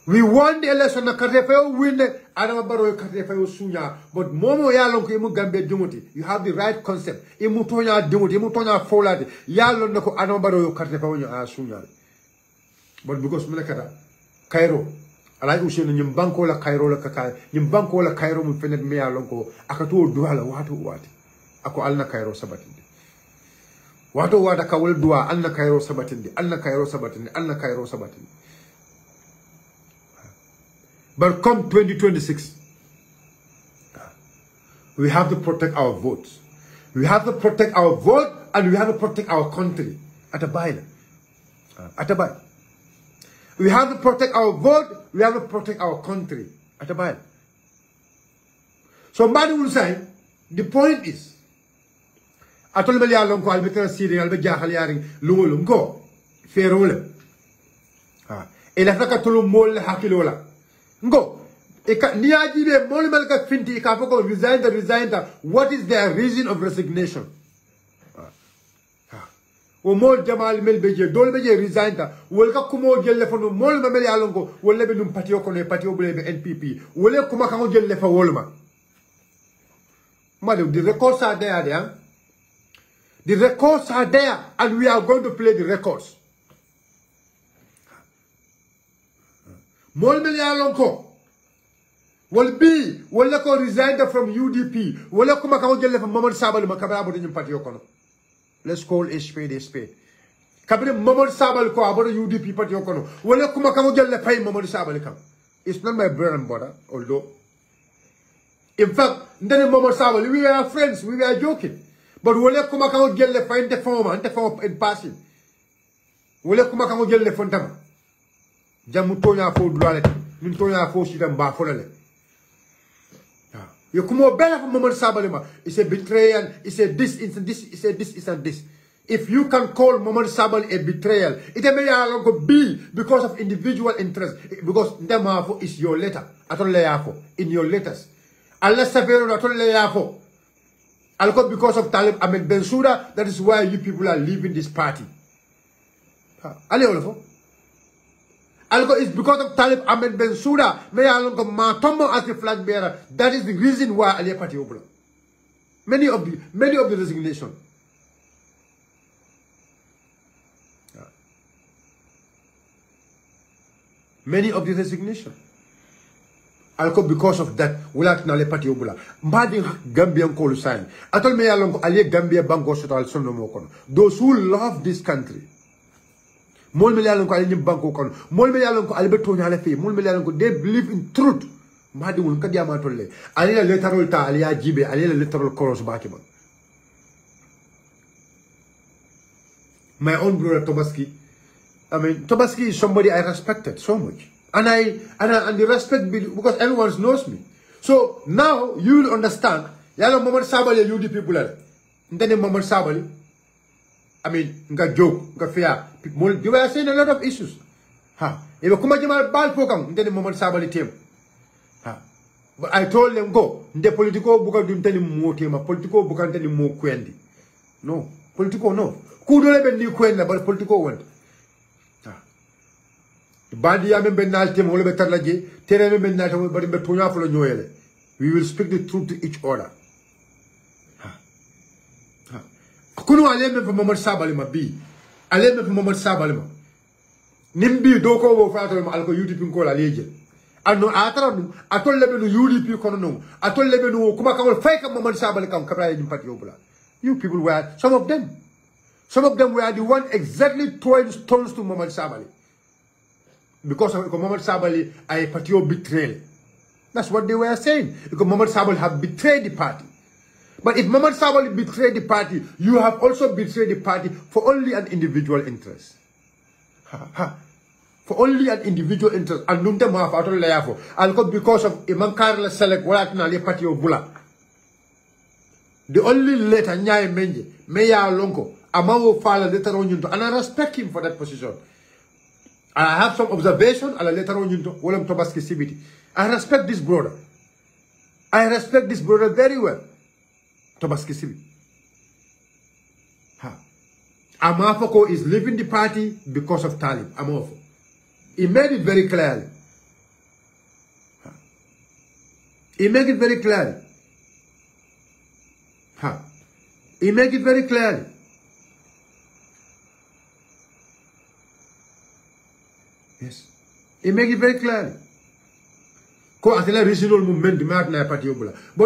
We won the election. The Carrefeo win. Adamabaro Carrefeo Sunya. But Momo Yalonko Imu Gambe Dumuti. You have the right concept. Imutonya Dumuti. Imutonya Folati. Yalonko Adamabaro Carrefeo Sunya. But because Melakata, Cairo, alay ushe nyimbanko la Cairo la kakay, nyimbanko la Cairo mu fenet me Yalonko, akatu duala wati. Ako alna Cairo sabatindi. Wato wata kawal dua alna Cairo sabatindi. But come 2026, we have to protect our votes. We have to protect our vote and we have to protect our country. We have to protect our vote, we have to protect our country. So Madi will say, the point is, atol bel yalon ko albetena siri albe jaxal yari lungolum ko ferole ha ila faka tulu mol hakilola ngo e ka niaji be mol mel ka finti ka fako resign what is their reason of resignation o mol jamal mel beje dol beje resign ta wol ka kumo gelle fo mol mel yalon ko wolle be dum patio ko ne patio be NPP wolle kuma ka gelle fa wolma madu the records are there. The records are there, and we are going to play the records. Molmeli alonko will be resigned from UDP. Will come from Mamad Sabal Makababo in Patiokono. Let's call a spade a spade. Kabri Mamad Sabal ko about UDP Patiokono. Will come pay Mamad Sabalikam. It's not my bread and butter, although. In fact, then Mamad Sabal, we were friends, we were joking. But wole kuma kan gelle fa inte forma en passing wole kuma kan gelle fontama jamu tonya fo dulale min tonya fo sitam ba folale yo kuma bela fa Mamad Sabalima is a betrayal, is a this is this. If you can call Mamad Sabal a betrayal, it may be because of individual interest, because ndamafo is your letter atole yafo in your letters Allah savero atole yafo alko because of Talib Ahmed Bensouda, that is why you people are leaving this party. Alko is because of Talib Ahmed Bensouda, may alko matomo as the flag bearer. That is the reason why Ali party obula. Many of the resignation. Many of the resignation. Alko because of that, without nale party obula. Mbadi Gambian kolu sign. Atol me yalongo ali Gambia bango sotal sono mo kono. Those who love this country. Mol me yalongo ali nyim banko kono. Mol me yalongo ali beto nyale fe. Mol me yalongo they believe in truth. Mbadi wul kadi amatolle. Ali la literal ta ali ajibe ali la literal cross baki ba. My own brother Tobaski. I mean, Tobaski is somebody I respected so much. And the respect because everyone knows me. So now you will understand. Yalo Mamad Sabali UDP people are. Then Mamad Sabali. I mean, nga joke, nga fair. You were saying a lot of issues. If you come to bal program, then Mamad Sabali team. But I told them go. The political buka don't tell him more team. Political buka tell him more kwendi. No, political no. Kudo lebe ni kwenda, but political won't. Bandi ya membe nalte mo le betar laje tere membe nalte mo bari be tonya fo lo nyoyele. We will speak the truth to each other. Kunu aleme fa Mamad Sabali ma bi aleme fa Mamad Sabali ma nimbi do ko wo fa to ma alko UDP ko la leje anno atara dum atol lebe no UDP kono no atol lebe no kuma kamol fay kam Mamad Sabali kam kabra yim pati obula. You people were some of them were the one exactly throwing stones to Mamad Sabali. Because of Mamad Sabali, I party betrayal. That's what they were saying. Because Mamad Sabali have betrayed the party. But if Mamad Sabali betrayed the party, you have also betrayed the party for only an individual interest. For only an individual interest. And don't have atol layafo. Alko because of Imankarla select walat na le party obula. The only letter nyai menje meya lonko amawo fala letter on yunto, and I respect him for that position. I have some observation and later on into William 𝒂𝒂𝒏. I respect this brother. I respect this brother very well. 𝒂𝒂𝒏. Amafoko is leaving the party because of Talib. Amafoko. He made it very clearly. He made it very clearly. He made it very clearly. Yes. He make it very clear. But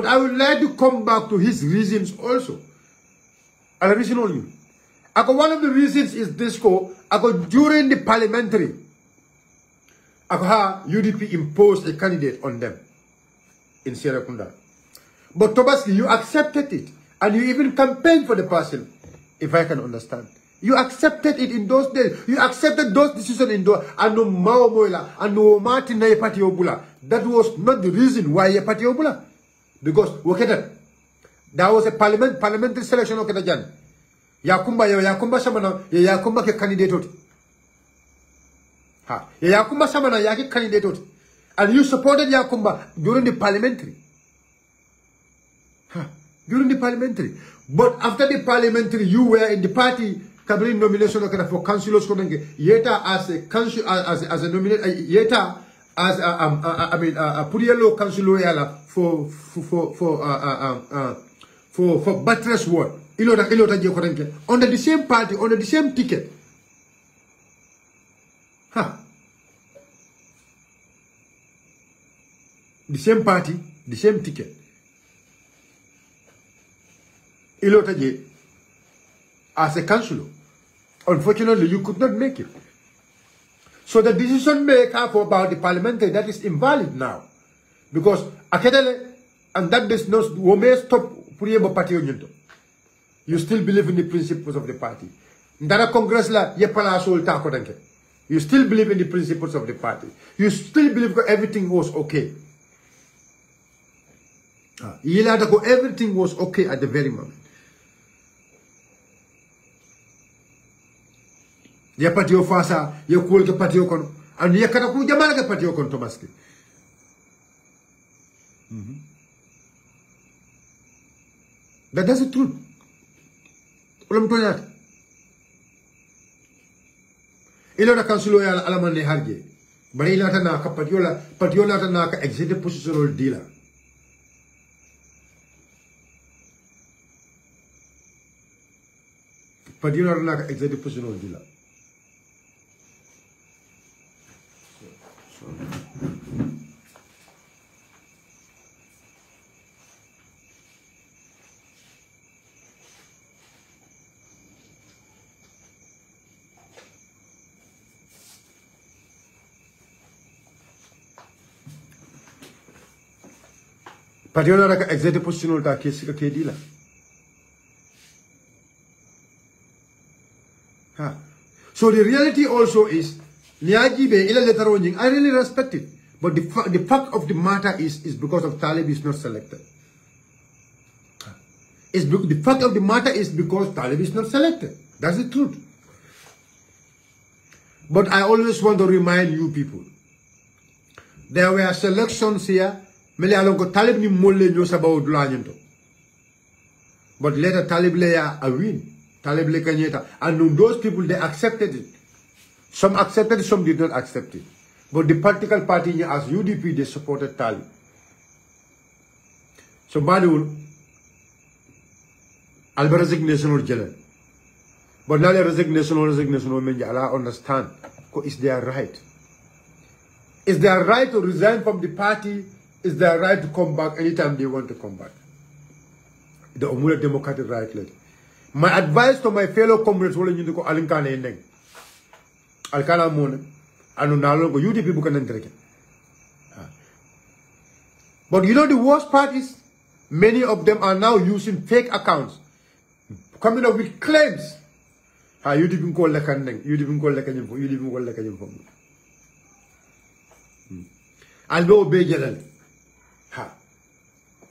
I would like to come back to his reasons also. One of the reasons is this: during the parliamentary, UDP imposed a candidate on them in Sierra Kunda. But Tobaski, you accepted it, and you even campaigned for the person, if I can understand. You accepted it in those days. You accepted those decisions in those. And no Mao Moila and no Martin Party Obula. That was not the reason why you Party Obula. because there was a parliamentary selection oketa jan Yakumba samana Yakumba ke candidate Yakumba samana yake candidate and you supported Yakumba during the parliamentary but after the parliamentary you were in the party Kabri nomination for councillors yeta as a council as a nominate yeta as a Purielo councillor yala for Buttress ward ilota under the same party under the same ticket the same party the same ticket ilota as a councillor. Unfortunately, you could not make it. So the decision made about the parliamentary, that is invalid now. Because Akedele, and that does not stop Puriebo Party Union. You still believe in the principles of the party. Ndara Congress la yepala sol tako danke. You still believe in the principles of the party. You still believe that everything was okay. Everything was okay at the very moment. Ya patio fasa, ya cool ke patio kono, and ya kana ku jamala ke patio kono Tomaski. That's the truth. Ulam toyat. Ilo na kansulo ya alaman ne harje. Bari ila ta na ka patiola ta na ka executive positional dealer. Patiola na ka executive positional dealer. Patiola raka executive positional ta kesi ka kedila. So the reality also is Niajibe ila letter I really respect it. But the fact of the matter is because of Talib is not selected. The fact of the matter is because Talib is not selected. That's the truth. But I always want to remind you people. There were selections here. Talib ni molle nyo sabaw dulanyo. But later Talib leya a win. Talib le kanyeta. And those people, they accepted it. Some accepted it, some did not accept it. But the political party as UDP, they supported Talib. So Badul, Alba resignation or jail. But now the resignation I understand. It's their right. It's their right to resign from the party. It's their right to come back anytime they want to come back. The Omula democratic right. My advice to my fellow comrades, Alkana Mona, and Nalo, you people can enter it. But you know the worst part is, many of them are now using fake accounts, coming up with claims. You didn't call the Kandang, you didn't call the Kanyam, you didn't call the Kanyam. I'll go obey.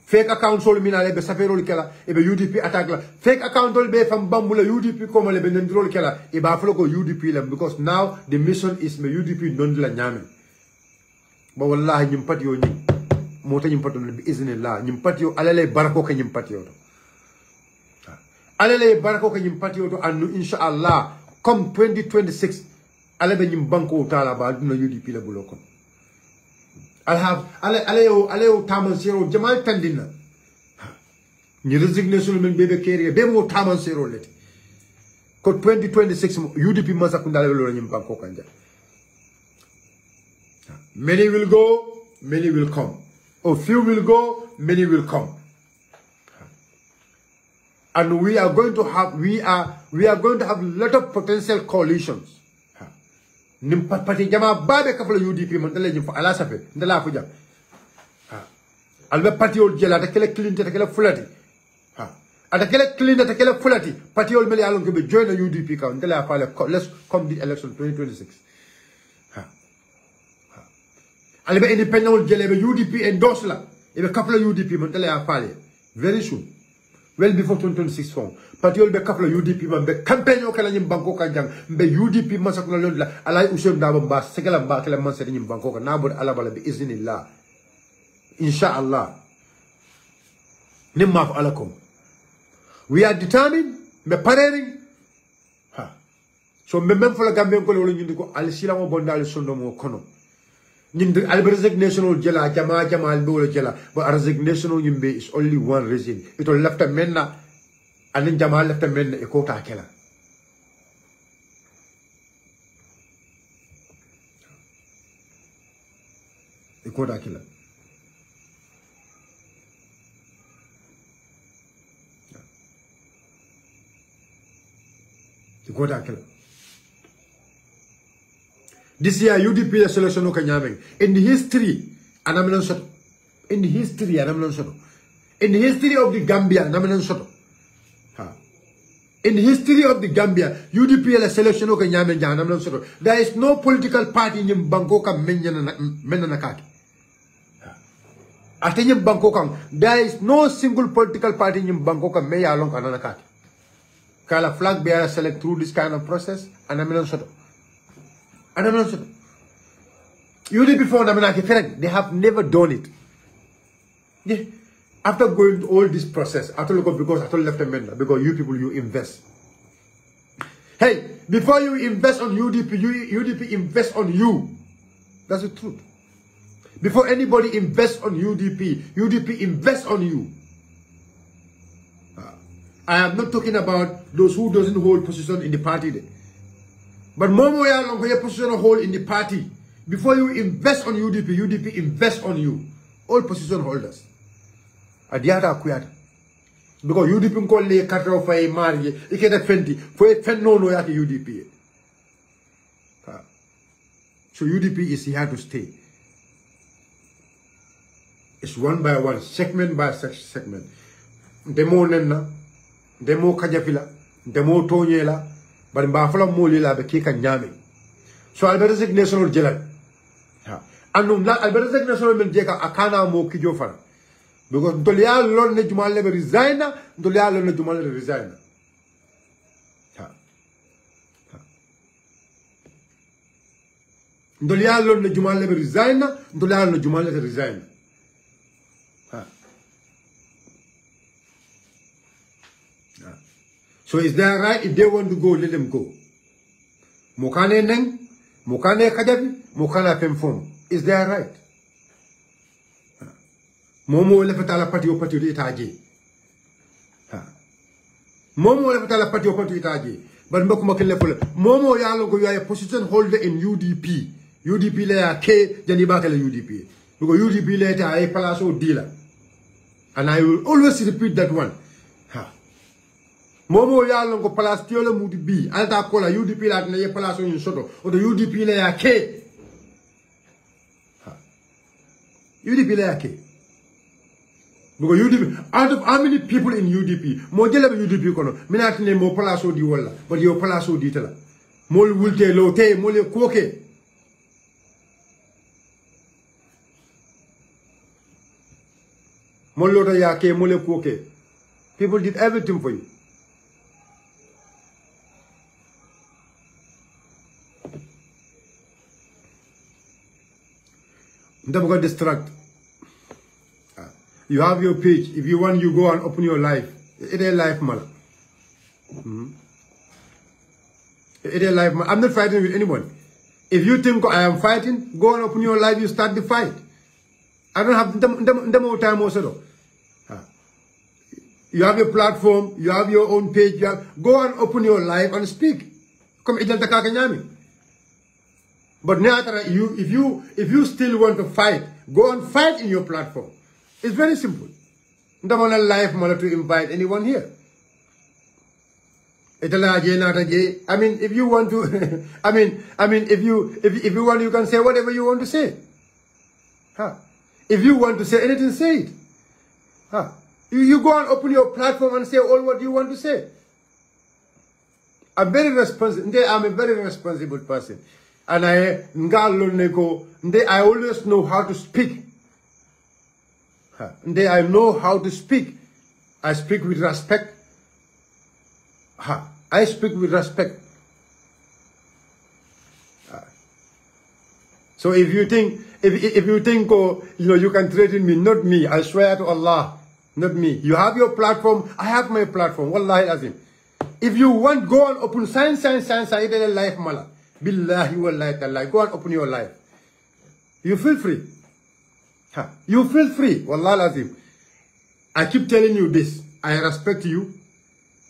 Fake account sol mina lebe saferol kela ebe UDP attack la fake account will be from bambula UDP comme lebe ndrol kela e ba flo ko UDP lam because now the mission is me UDP non la nyame ba wallahi nyim patio ni mota nyim patio bi iznillah nyim patio alale barako ka nyim patio to alale barako ka nyim patio to anu inshallah comme 2026 alebe nyim banko tala ba duna UDP la buloko I'll have Aleo Taman Zero Jamal Tandina. Ni resignation men bebe carrier, Bemo Taman Zero let. Ko 2026 UDP Masakunda Lolo Banko Kanja. Many will go, many will come. A few will go, many will come. And we are going to have a lot of potential coalitions. Nimpati jama babe kafala UDP man dala jim ala safe ndala fu jam albe patiol jela ta kele clean ta kele fulati ata kele clean ta kele fulati patiol meli alon ko be join UDP ka ndala fa let's come the election 2026 albe independent jele be UDP endorse la a couple of UDP man tele afale very soon well before 2026 form party will be a couple of UDP man be campaign o kala nyim banko ka jang be UDP man sakna lon la alay usem daba mba sekala mba kala man sedi nyim banko ka nabod ala bala bi iznillah insha Allah nimma fa alakum we are determined be preparing so même for la Gambien ko lolu ñindi ko al sila mo bondal sondo mo kono ñindi al resignation jela jama al be wala jela but resignation ñimbe is only one reason it will left menna anin jama left menna e ko ta kela e ko ta kela e ko ta kela. This year, UDP selection no kanyameng. In the history, in the history of the Gambia, in the history of the Gambia, UDP selection no kanyameng. There is no political party in Bangkok menanakaki. At in Bangkok, there is no single political party in Bangkok meya along ananakaki. Kala flag bearer select through this kind of process, and UDP they have never done it. Yeah. After going through all this process, because after left amendment, because you people you invest. Hey, before you invest on UDP, UDP invest on you. That's the truth. Before anybody invests on UDP, UDP invest on you. I am not talking about those who doesn't hold position in the party. But Momo ya long your position hold in the party. Before you invest on UDP, UDP invest on you. All position holders. Adiata kuyata. Because UDP call le katra fa e mari e keda fenti fo e fenno no yake UDP. So UDP is here to stay. It's one by one, segment by segment. Demo nenna, demo kajafila, demo tonyela. But in Buffalo Moli la Kika Nyami. So I'll be resignation or Jelly. And I'll be resignation of Jeka Akana Mo Kijofan. Because Dolia Lon Jumal never resign, Dolia Lon Jumal resign. Dolia Lon Jumal never resign, Dolia Lon Jumal resign. So is that right? If they want to go, let them go. Mokane neng, mokane kajabi, mokana femfom. Is that right? Momo lefetala pati opati itaji. Momo lefetala pati opati itaji. But mbakuma level. Momo yalogo you are a position holder in UDP. UDP le K janibaka le UDP. Because UDP le ta a palaso dealer. And I will always repeat that one. Momo yalo ko place tiole mudi bi alta kola UDP la na ye place on soto o the UDP la ya ke UDP la ya ke because UDP out of how many people in UDP mo jele UDP kono minati ne mo place o di wala but yo place o di tala mo wulte lo te mo le koke mo lo da ya ke mo le koke people did everything for you. Don't distract. You have your page. If you want, you go and open your life. It is life, man. It is life, man. I'm not fighting with anyone. If you think I am fighting, go and open your life. You start the fight. I don't have more time also. You have your platform. You have your own page. Go and open your life and speak. Come, but now, if you still want to fight, go and fight in your platform. It's very simple. Don't want a life to invite anyone here. I mean, if you want to, if you want, you can say whatever you want to say. If you want to say anything, say it. You go and open your platform and say all what you want to say. I'm very responsible. I'm a very responsible person. And I always know how to speak. I know how to speak. I speak with respect. I speak with respect. So if you think, oh, you can threaten me, not me. I swear to Allah, not me. You have your platform. I have my platform. Wallahi azim. If you want, go and open science, life mala. Billahi wallahi tallahi. Go and open your life. You feel free. You feel free. Wallahi azim. I keep telling you this. I respect you.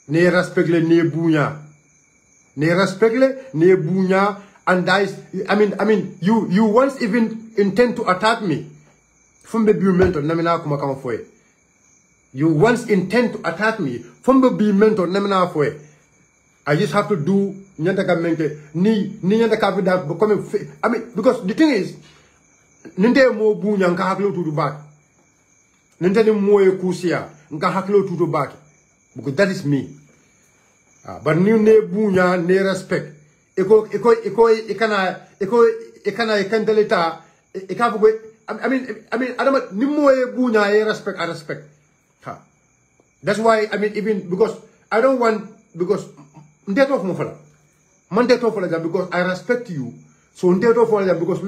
Ne respect le ne bunya. Ne respect le ne bunya. And I mean, you once even intend to attack me. From the mentor, namina kuma kama foe. You once intend to attack me. From the mentor, namina foe. I just have to do nyanda kamente ni nyanda kabida becoming. I mean, because the thing is, ninde mo bunya nka haklo to do back. Ninde ni mo ekusia nka haklo to do back. Because that is me. But ni ne bunya ne respect. Eko ikandeleta ikafu. I mean adama ni mo bunya I respect. That's why even because I don't want because because I respect you. So because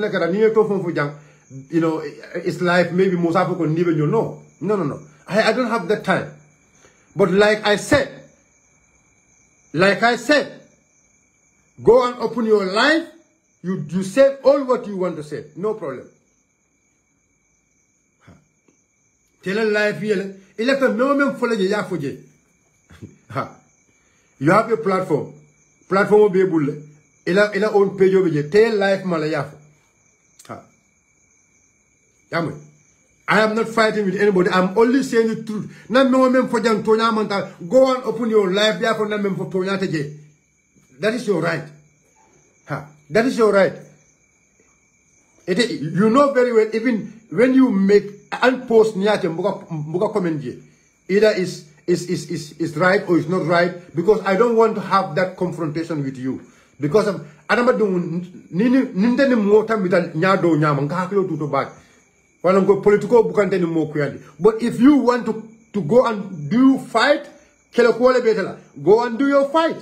it's like maybe Musafo can even no. I don't have that time. But like I said, go and open your life. You say all what you want to say. No problem. Tell a life here. You have a platform. Platform will be able to own page over here. Tell life malayafo. I am not fighting with anybody. I'm only saying the truth. Go and open your life. That is your right. That is your right. You know very well, even when you make and post either is right or is not right, because I don't want to have that confrontation with you. Because of but if you want to go and do fight, go and do your fight.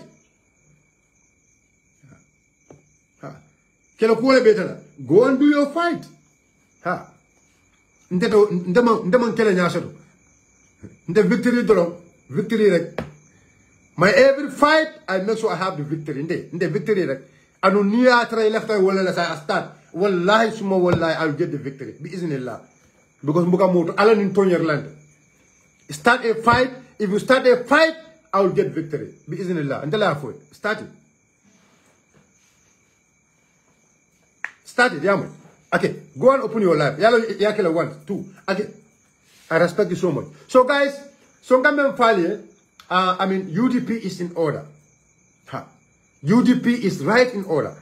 Go and do your fight. The victory. My every fight, I make sure I have the victory. The victory. I don't need to try left I start. Wallahi summa wallahi, I'll get the victory. Bi-iznillah. Because Mukamoto, Alan in Tonyerland. Start a fight. If you start a fight, I will get victory. Bi-iznillah. Until I have it. Start it. Start it, yeah. Okay, go and open your life. Yakela 1, 2. Okay. I respect you so much. So guys, UDP is in order. UDP is right in order.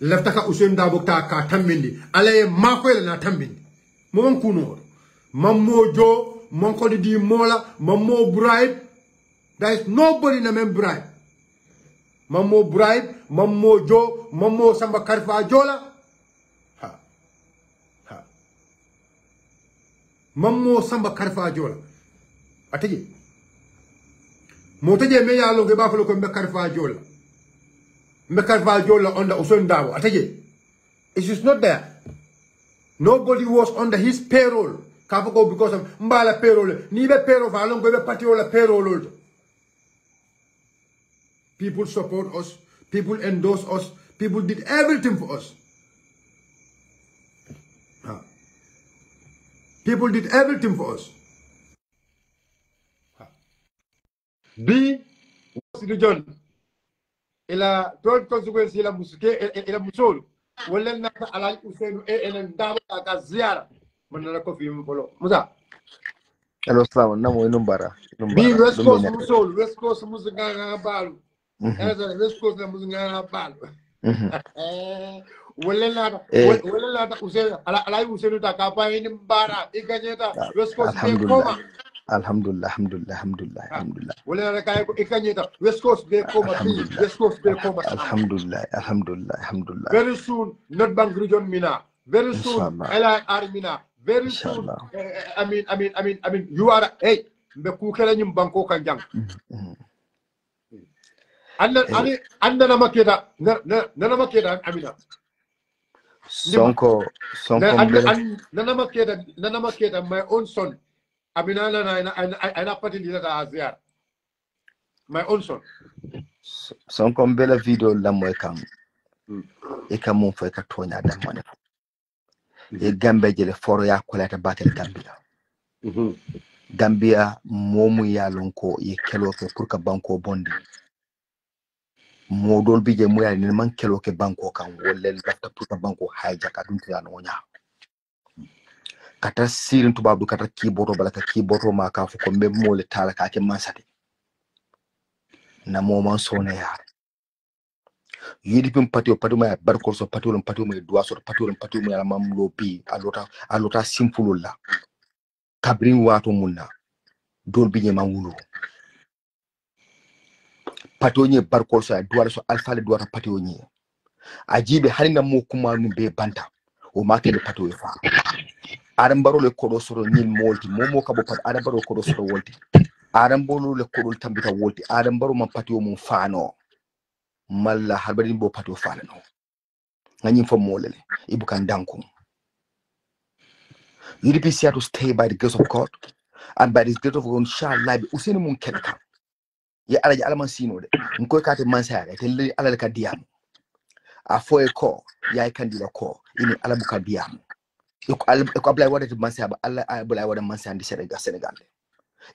Leftaka Usain Dabokta ka tambindi. Alaye makwele na tambindi. Momon kuno. Mammo Jo, Monkoli di Mola, Mammo bribe. There is nobody in a man bribe. Mammo bribe, Mammo Jo, Mammo Samba Karfa Jola. Mammo Samba Karfa Jola. Ategi. Motaje me ya longe bafalo ko Karfa Jola. Karfa Jola under Usain Dabo. Ategi. It is not there. Nobody was under his payroll. Kafako because of Mbala payroll. Nibe payroll fa longo be patiola payroll. People support us. People endorse us. People did everything for us. People did everything for us. B was the John. Ila third consequence ila musuke ila musol. Wala na alay Usain and Dabo ka ziyara. Manana ko fi mbolo. Musa. Hello, salaam. Namo inumbara. B West Coast musol. West Coast musanga balu. West Coast musanga balu. Wala Usain alay Usain ta kapa ini bara ikanyeta West Coast be koma. Alhamdulillah. Wala na kaya ikanyeta West Coast be koma. West Coast be koma. Alhamdulillah. Very soon, North Bank region mina. Very soon, Ella Armina. Very soon. I mean, you are hey, the kukela nyum banko kanjang. Anda nama keda, nama keda Amina. Sonko nama keda my own son. Amina na pati lila da Asia. My own son. Sonko mbele video la mo kam. Eka mo fo eka tonya da mane. E Gambia jele foro ya kolata batel Gambia. Gambia momu ya lonko ye keloke pour ka banko bondi. Modol bije mo ya ni man keloke banko kan wolle lafta pour ka banko hijack adun tiano wonya. Kata sirin tubabdu kata keyboard bala ka keyboard ma ka fu ko mbe mo le tala ka ke mansati. Na moment sonné ya yidi pim patio ma barkol so patio ma doa so patio ma la mam lopi alota simple la kabrin wato munna dol bi nyema wulu patio nye barkol so doa so alfa le doa patio nye ajibe halina mo kuma nu be banta o make le patio fa adam baro le kodo so nyil molti momo ka bo pat adam baro kodo so wolti adam bolo le kodo tambita wolti adam baro man patio mum faano malla harbadin bo patio faala no ngani fo molele ibukan danko UDP to stay by the grace of God and by the grace of God shall life usini mun kelka ya alaji alaman sino de nko kate mansare te le alal ka diam a fo e ko ya kandila ko ini alabuka diam ko ablay wadati mansare ba alla ablay wadati mansare ndi Senegal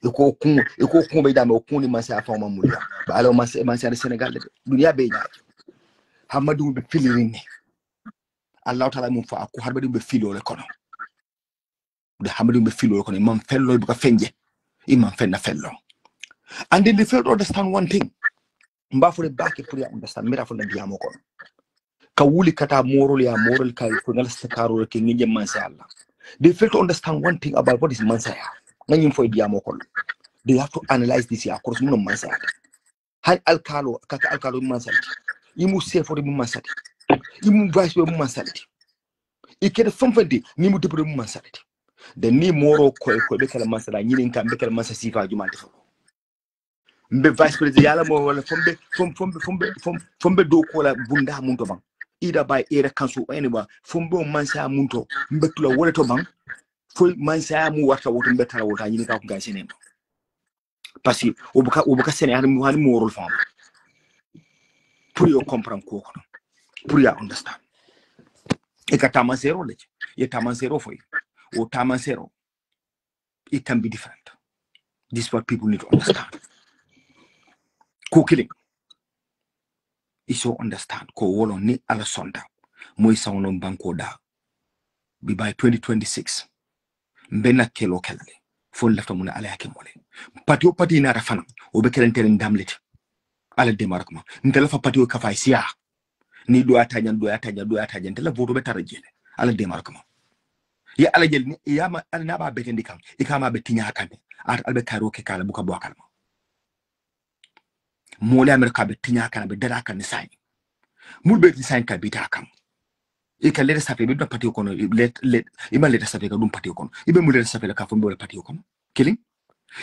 iko kun be dama kun ni mansare fa mamulia ba alo mansare Senegal de dunia be nya hamadu be filirini Allah taala mun fa ko harbadi be filo le kono de hamadu be filo le kono man fello bu ka fenje imam fenna fello and then they fail to understand one thing mba for the back pour ya understand mira for the diamo kono ka wuli kata moral ya moral ka ko ngal stakaro ke ngi man sa Allah they fail to understand one thing about what is mansaya ngani fo diamo kono they have to analyze this ya course mun mansaya hal alkalo kaka alkalo mansaya imu sefo de mansaya imu vice be mansaya ikede fonfende ni mu debure mu mansalati de ni moro ko be kala mansala nyini kan be kala mansa sifa jumante fo mbe vice president yala mo wala fombe do ko la bunda mun to ban ida bay era kansu anyway fombe mansa mun to mbe tula wala to ban fo mansa mu warta woto mbe tala wota nyini ka ko ga senen parce que obuka sene har mu hani morol fam pour yo comprendre ko pour ya understand e ka tama zero leche ye tama zero for you or tama zero it can be different. This is what people need to understand. Ko killing is so understand ko wolo ni ala sonda moy sawno banko da bi by 2026 mbena kelo kelale fon lafta mun ala yake mole pati na rafana o be kelente ndamleti ala demarkma ntela fa pati o kafa sia ni do atajan ntela voto be tarajele ala demarkma ya ala jel ni ya ma na ba betendi kan ikama be tinya kan at albe karo ke kala buka bokal ma mole amerika be tinya kan be dara kan sai mulbe ti sai kan be ta kan e ka lere safe be do pati ko no let ima lere safe ka dum pati ko no ibe mulere safe la ka fo be pati ko no killing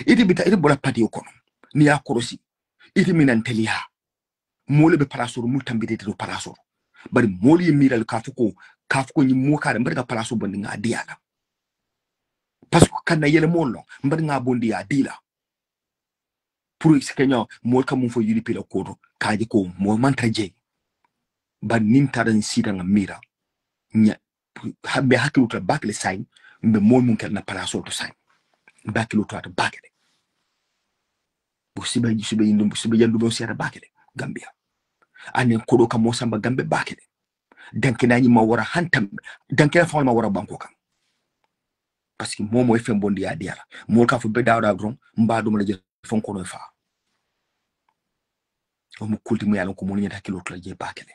iti bita iti bola pati ko no ni ya korosi iti minantelia mole be parasoro multambide do parasoro bari mole miral kafuko ni moka da mbarga palaso bondi nga diala parce que kana yele mollo mbarga nga bondi ya dila pour iskenya mol ka mun fo yidi pila kodo kaji ko mo mantaje ban nim taran sita nga mira nya be hakilu to bakle sign mbe mol mun kel na palaso to sign bakilu to bakle bu sibe yandu bo siara bakle Gambia ane kodo ka mo samba Gambe bakle dankina ni ma wara hantam dankina fa ma wara banko kan parce que momo e fem bondi ya diala mo ka fu be dawda dron mba dum la je fon ko no fa o mu kulti mu yalla ko mo nyata kilo to la je bakele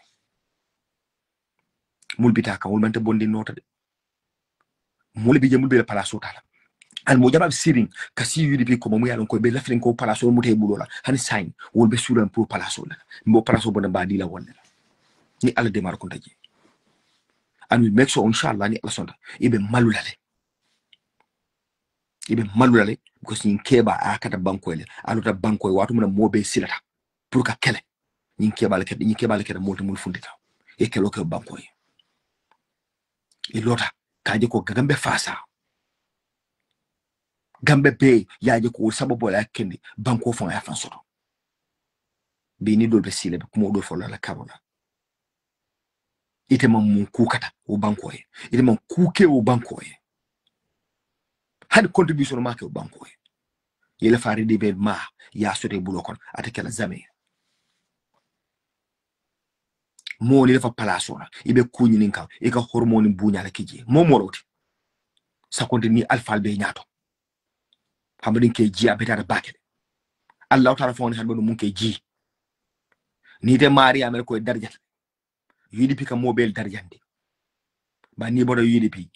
mul bita ka wol mante bondi nota de mul bi je mul be palaso tala al mo jaba sirin ka si UDP ko mo yalla ko be lafrin ko palaso mu tay bulola han sign wol be suran pour palaso la mo palaso bona ba di la wonna ni ala demar ko taji and we make sure inshallah ni alasonda ibe malulale because ni keba akata banko ele aluta banko e watu muna mobe silata pour ka kele ni keba le molti mul fundita e kelo ke banko e lota kaje ko gambe fasa gambe be yaje ko sababu la kendi banko fon ya fansoto be ni dolbe sile be kuma do fola la karola ite mam kukata o banko e ite mam kuke o banko e had contribution ma ke o banko e yele fari de be ma ya sote bulokon atakela zame mo ni defa palasona ibe kunyi ninkan e ka hormone bunya la kiji mo moroti sakonde ni alpha be nyato hamadin ke ji abeta bakele allah ta'ala fon han mun ke ji ni de maria mel ko darjat UDP ka mobile darjande ba ni bodo UDP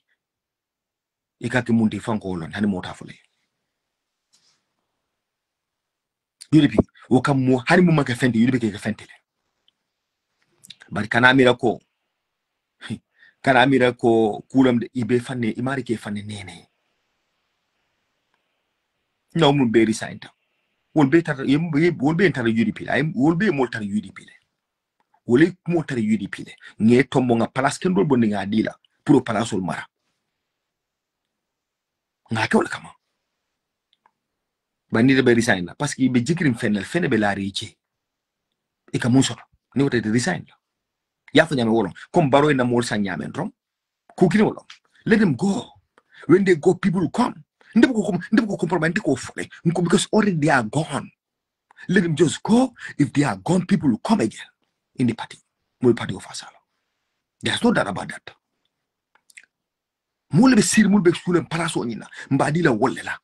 e ka ke munti fanko lon hani mota fule UDP o kam mo hani mo maka fente UDP ke fente bari kana mira ko kulam de ibe fanne imari ke fanne nene no mun be resign wol be tar wol be tar UDP ay wol be mo tar UDP le wol mo tar UDP le nge tombo nga place ken do bondi nga dila pour palasol mara nga ko kama bani de be resign parce que be jikrim fenne be la riche e ka muso ni wote de resign ya fa nyame wolon comme baro na mol sa nyame rom ku kini wolon let them go. When they go, people come. Ndiko compromise ndiko fule because already they are gone. Let them just go. If they are gone, people will come again in the party. Mul party of Asala. There's no doubt about that. Mul be sir mul be sule palaso nyina mbadila wolela.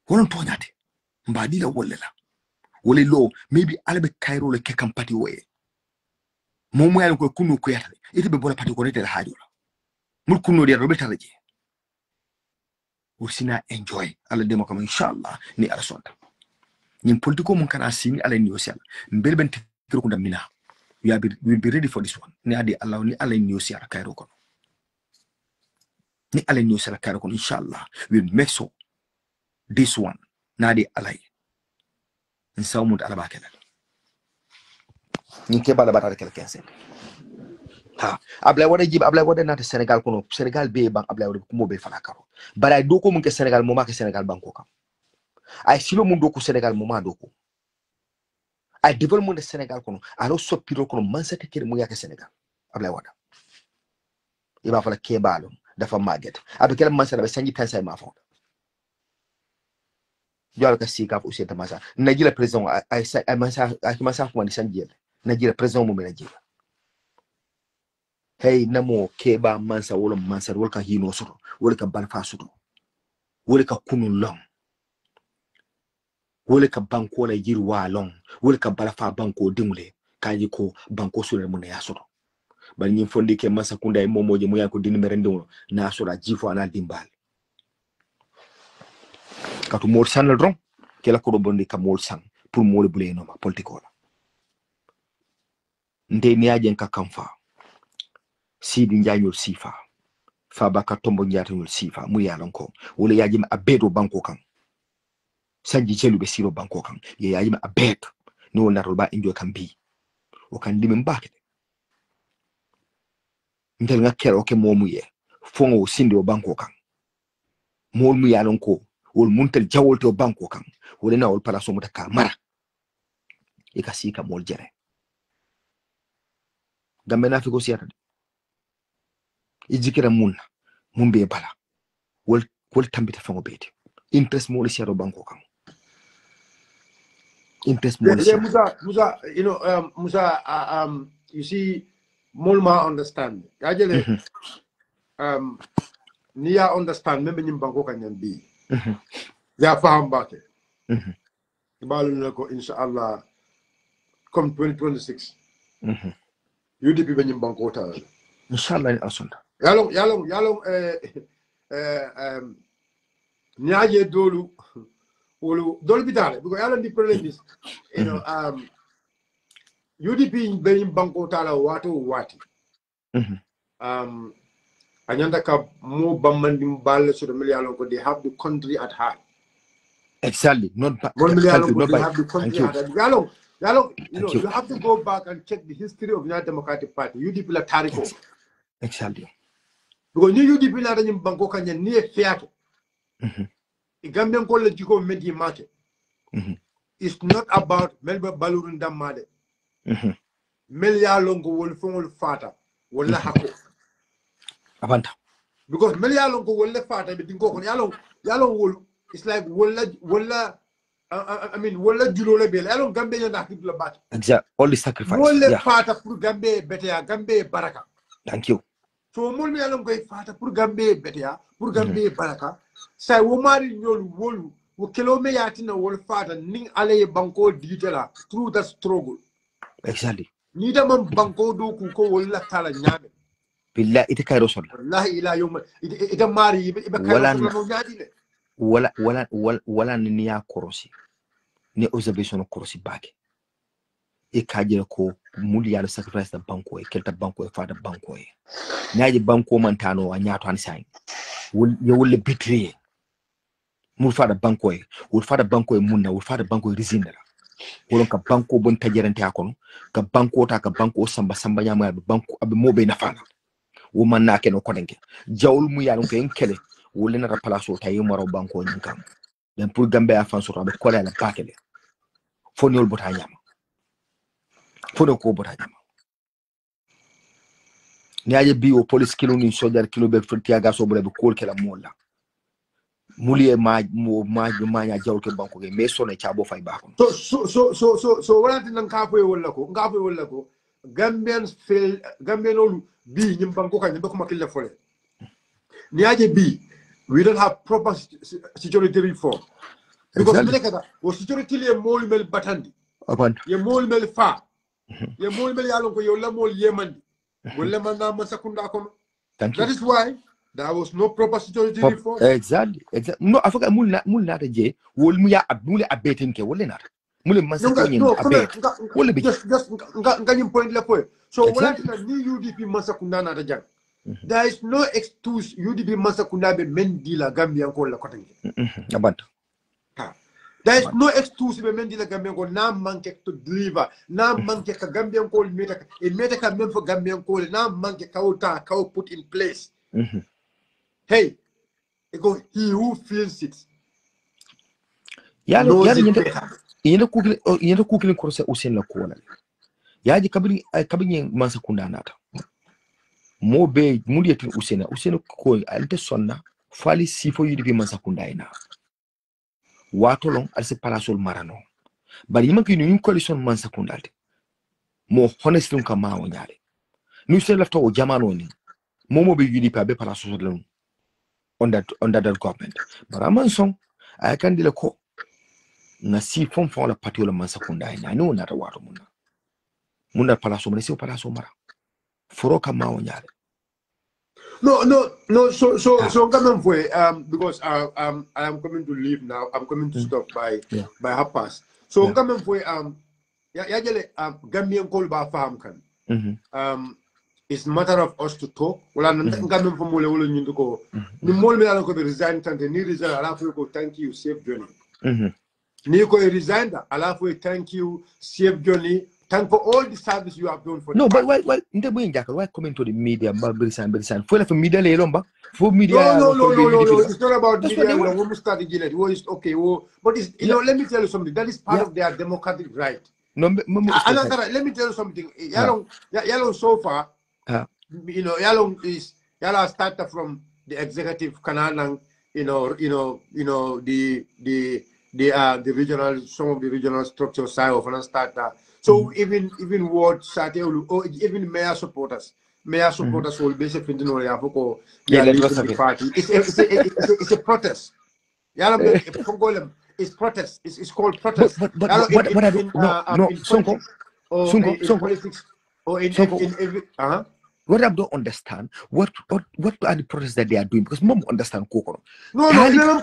Wolon tonyate mbadila wolela. Wole lo maybe alabe Cairo le kekam party way. Momo ya ko kunu ko yata ite be bola party ko rete la hajola. Mul kunu dia robeta laje. Ursina enjoy ala demo comme inshallah ni ala sonda. Nim politiko mun kana sini ala ni osial. Mbel ben tikiro kunda mina. We'll be ready for this one. Ni adi Allah ni ala ni osial Cairo kono. Ni ala ni osial Cairo kono inshallah we'll make so this one nadi alay. Nsawmud ala bakela. Ni ke bala batara kel kense. Ha ablay wada nata Senegal kono Senegal be bang ablay wada ko mo be fala karo. Bara do ko mun ke Senegal mo ma ke Senegal banko kam. Ay silo mun do ko Senegal mo ma do ko. Ay development de Senegal kono alo sopiro kono man sa tekere mu yake Senegal ablay wada. Iba fala ke balum dafa maget. Abe kala man sa be sanji tansa ma fon. Jwala ka sika fu seta masa. Najila president ay masa fu man sanji. Najila president mo me najila. Hey namo keba mansa wala mansa wala ka hino soto wala ka balfa soto wala ka kunun long wala ka banko la yirwa long wala ka balfa banko dimule kaji ko banko sura mun ya soto bal nyim fondi ke masa kunda momoje mo yanko dini merendo na sura jifo ana dimbal katu mol sanal ron ke la ko do bondi ka mol sang pour mol bule no ma politiko la nde ni ajen ka kamfa Sidi njanyol sifa Fabaka tombo njatanyol sifa mu yalanko wala yajima abedo banko kan sanji chelu be siro banko kan ye yajima abedo ni wala roba injo kan bi o kan dimi mbake ndel ngakero ke momu ye fongo sindi o banko kan mol mu yalanko wol muntel jawolte o banko kan wala na wol palaso mutaka mara e kasika mol jere gambe na fi ko siyata ijikira mun be bala wol tambita fango beti interest mo le siaro banko kam interest mo le yeah, Musa you know Musa you see Molma understand ajele niya understand membe nyim banko kan yan bi ya faham bake balu nako inshallah comme 2026 UDP be nyim banko ta inshallah asunda yalong nyaje dolu wolu dolu bitale because yalong the problem is you know UDP being banko tala watu wati. Anyanda ka mo bamandi mbale so the million they have the country at heart. Exactly. Not by Country, not they by. have the country Thank at you. heart. You have to go back and check the history of the United Democratic Party. UDP la tariko. Exactly. Because new UDP la ranyim banko kanya niye fiake. Gambian ko le jiko media market. It's not about Melba Balurun Damade. Melia Longo will phone fata. Wala hako. Avanta. Because Melia Longo will le fata. But yalo will. It's like wala. I mean, wala julole bel. Yalo Gambe yanda hibla bat. Exactly. All the sacrifice. Wala fata pour Gambe betea. Gambe baraka. Thank you. So mol me yalo goy fata pour Gambe betea. Pour Gambe baraka. Say womari nyol wolu. Kilome yatina wol fata ning ale banko digitala through the struggle. Exactly. Nida man banko do ko wala tala nyame. Billah ite kayro sol. Wallahi ila yawm ita mari ibe kayro sol mo nyadi le. Wala ni ya korosi. Ni observation korosi bake. E kajere ko muli ya sacrifice da banko e kelta banko e fata banko e. Nyaji banko mantano anyato ansai. Ye wolle betray. Mul fada banko e wul fada banko e munna wul fada banko e rizindala wolon ka banko bon tajerante akono ka banko ta ka banko samba nyama be banko abe mobe na fana wo man na ken ko denke jawul mu yalon ko en kele wol na place ta yimaro banko nyinkam den pour gambe afan so be ko la bakele fo ñol bota nyama fo do ko bota nyama ni aje bi o police kilo ni soldier kilo be furti aga so bole be ko kala molla mulie ma nya jawul ke banko ge me sone chabo fay ba ko so wala tin ka fay wala ko Gambians fail Gambian bi ñim banko kan be ko makil fole ni aje bi we don't have proper security reform because exactly. Because security le mol mel batandi ye mol mel fa ye mol mel yalon ko yo la mol yemandi wala man na masakunda ko that is why there was no proper security reform. Exactly. No, I forgot mulna ta je wol mu ya abule abetin ke wole nata mule man sa ko nyin abet wole bi just nganyim point la point so exactly. Wala ni UDP masakunda na ta jang there is no excuse UDP masakunda be mendi la Gambia ko la kotangi abanta there is no excuse be mendi la Gambia ko na manke to deliver na manke ka Gambia ko meta ka même for Gambia ko na manke ka put in place. Hey, he who feels it. Yenda kukile korose usen la kuona. Yaji kabini mansa kunda nata. Mo be muli yetin usena ko alite sonna fali sifo UDP mansa kunda ina. Wato long alse parasol marano. Bari yima kinu yung coalition mansa kunda alte. Mo honestly nka mawo nyale. Nuse lafta o jamano ni. Mo be UDP abe parasol long. Under that government. But I'm on song, I can deal a co. Nasi from la patiola mansakunda. I know not a water muna. Muna palaso, Manisio Palaso Mara. Foroka Maonyale. No, so coming for because I am coming to leave now. I'm coming to stop by half past. So coming for Gambian call by farm can. It's a matter of us to talk. Well, I'm coming from Mole you go. The more me I go resign, and the resign, I'll have to go thank you, safe journey. Nico resigned, I'll have to thank you, safe journey. Thank for all the service you have done for. No, but why coming to the media? For media, for media. No. It's not about media. When we start again, okay. But it's, let me tell you something. That is part of their democratic right. No, let me tell you something. Yalong so far. Yalong started from the executive Kananang, the regional, some of the regional structure side of an starter. So even ward or even mayor supporters will basically the party. It's a protest. It's protest. It's called protest. Politics or in what I don't understand, what are the protests that they are doing? Because mom understand Kokoro. No, understand.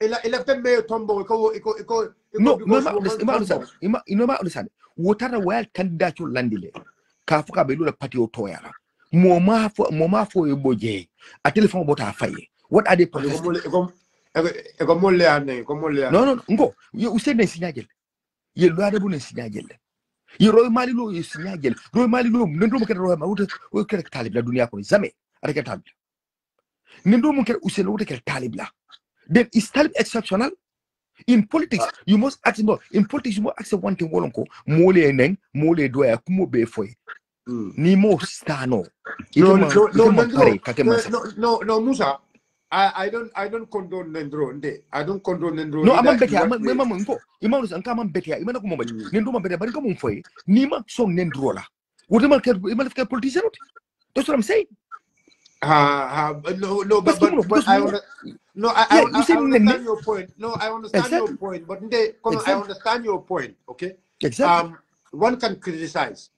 ila fembe tombo no ma understand wotara wild candidate landile ka fuka be lula party o toyara mo ma fo e boje a telephone bota faye what are they protesting no ngo yo usene signagel ye lo adabu ne signagel ye roy mali lo ye signagel roy mali lo ndo mo roy ma wuta o kere talib la dunia ko jamais avec talib ndo mo kere usene wuta kere talib la then is talib exceptional. In politics, you must accept. In politics, you must accept one thing. Wolonko, mole neng, mole doya, kumo be foi. Ni mo stano. No, Musa. I don't condone Nendro. I don't condone Nendro. No, I'm better. I'm go. Imam better. Imam ko mo bali. Nendro man better. Bari ko mo foi. Ni ma song Nendro la. What am I politician? That's what I'm saying. No, but I understand your point. No, I understand your point. But I understand your point. Okay. Exactly. One can criticize.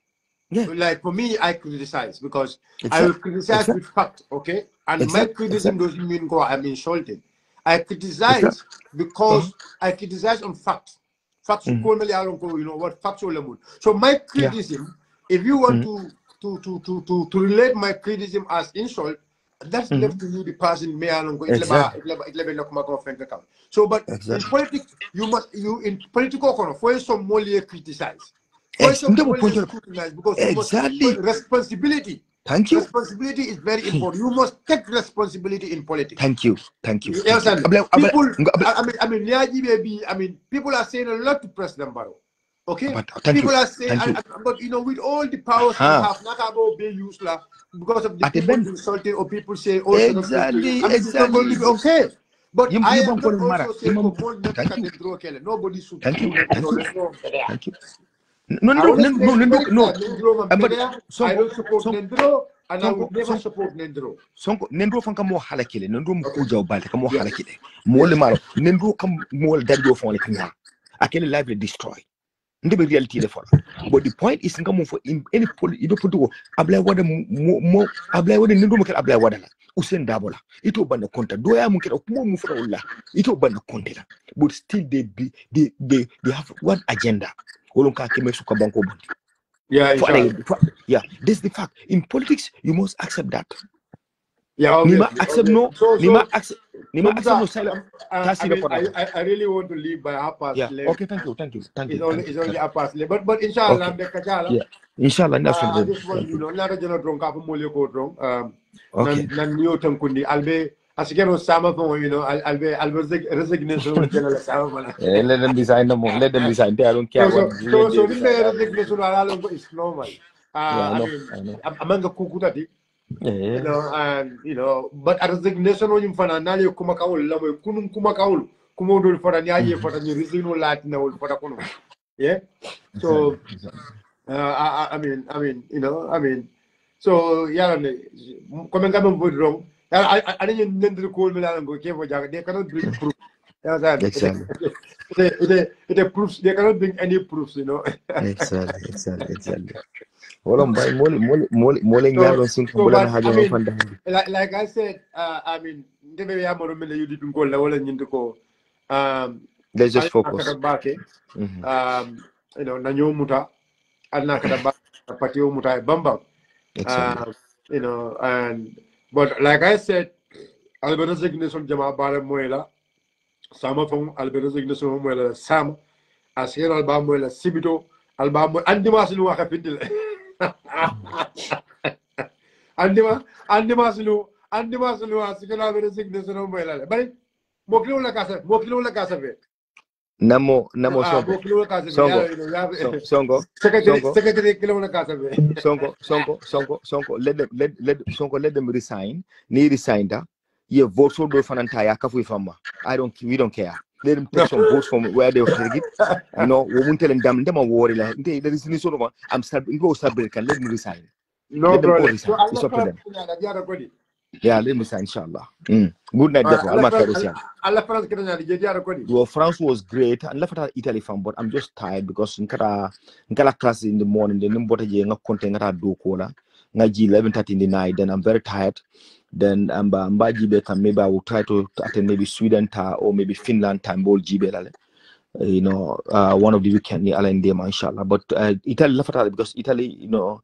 Yeah. Like for me, I criticize because I will criticize with fact. Okay. And my criticism doesn't mean I'm insulted. I criticize because I criticize on facts. Facts. You know what factual. So my criticism, if you want to relate my criticism as insult, that's left to you, the person. So, but in politics, in political corner, for some more criticize. For some more scrutinize because you must responsibility. Thank you. Responsibility is very important. You must take responsibility in politics. Thank you. People are saying a lot to President Barrow. Okay, people are saying, but you know, with all the powers you have, not about being useless because of the people insulting or people say, oh, exactly. Okay, but I am not also saying nobody should. Thank you. No. I don't support Nendro, and I would never support Nendro. Nendro fanka mo halakile, Nendro mkuja ubali kamo halakile. Mole malo, Nendro kam mole daddo fon kanya. Akele life destroy. Ndebe reality le fola. But the point is nga for in any you don't put to abla wada mo abla wada Nendro mukela abla wada la. Usen dabola. Ito banda konta. Doya mukela kumo mufra ulla. Ito banda konta la. But still they have one agenda. Yeah, yeah, this is the fact. In politics, you must accept that. Yeah, Nima accept no. Nima accept no silence. I really want to leave by half past. Yeah. Okay, thank you. It's only half past. But inshallah, yeah. Inshallah, I just want not a general drunk up molly code wrong. Nan new tankundi. As again on Sama, I'll be resignation with general Sama. Let them design them. Let them design. I don't care. So resignation is normal. I mean, among the Kukutati. But a resignation on Fananali Kumakaul, Kunum Kumakaul, Kumodu for a Naya for a new reason Latin for a Kunum. Yeah. So, I mean, so, yeah, coming up with wrong. I didn't call me and go for Jack. They cannot bring proof. Exactly. It proofs. They cannot bring any proofs. Exactly. Like I said, I mean, let's just focus. Nanyo muta, patio muta bamba. And but like I said, Albert resignation Jama Bara Muela, Sama from Albert resignation Muela Sam, as here Alba Muela Sibito, Alba Andimasulu Hapidil. Andimasulu, as you can have a resignation of Muela. But Mokilo Casa. Namo Songo. Let them resign. Ni resign da. Ye vote for do fanantaya kafu fama. We don't care. Let them take some votes from where they will take it. We won't tell them worry like there is any sort of I'm starting go start let them resign. No problem. It's up to them. Yeah, let me say inshallah. Good night, well, France was great. I left Italy from, but I'm just tired because in class in the morning, the number of content do 11:30 in the night. Then I'm very tired. Then mba jibe tam, maybe I will try to attend maybe Sweden or maybe Finland time ball jibe lale. You know, one of the weekend ni ala ndema inshallah. But Italy lafata because Italy, you know,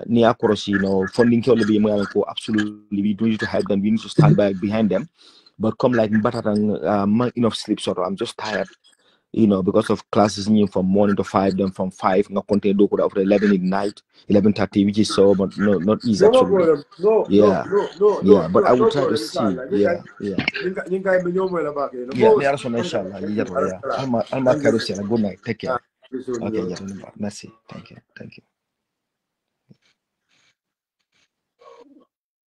ni akorosi, you know, funding ke be mo ko absolutely we do need to help them. We need to stand by behind them. But come like mbata enough sleep sort of. I'm just tired. You know, because of classes from morning to 5, then from 5, not contain do could after 11 in night, 11:30, which is so, but not easy No actually. problem. Yeah, yeah, but I will No try to problem. see. Yeah. You can be your back. Yeah, me also inshallah. Yeah. Alma Karusi, good night. Take care. Okay, yeah, merci. Thank you.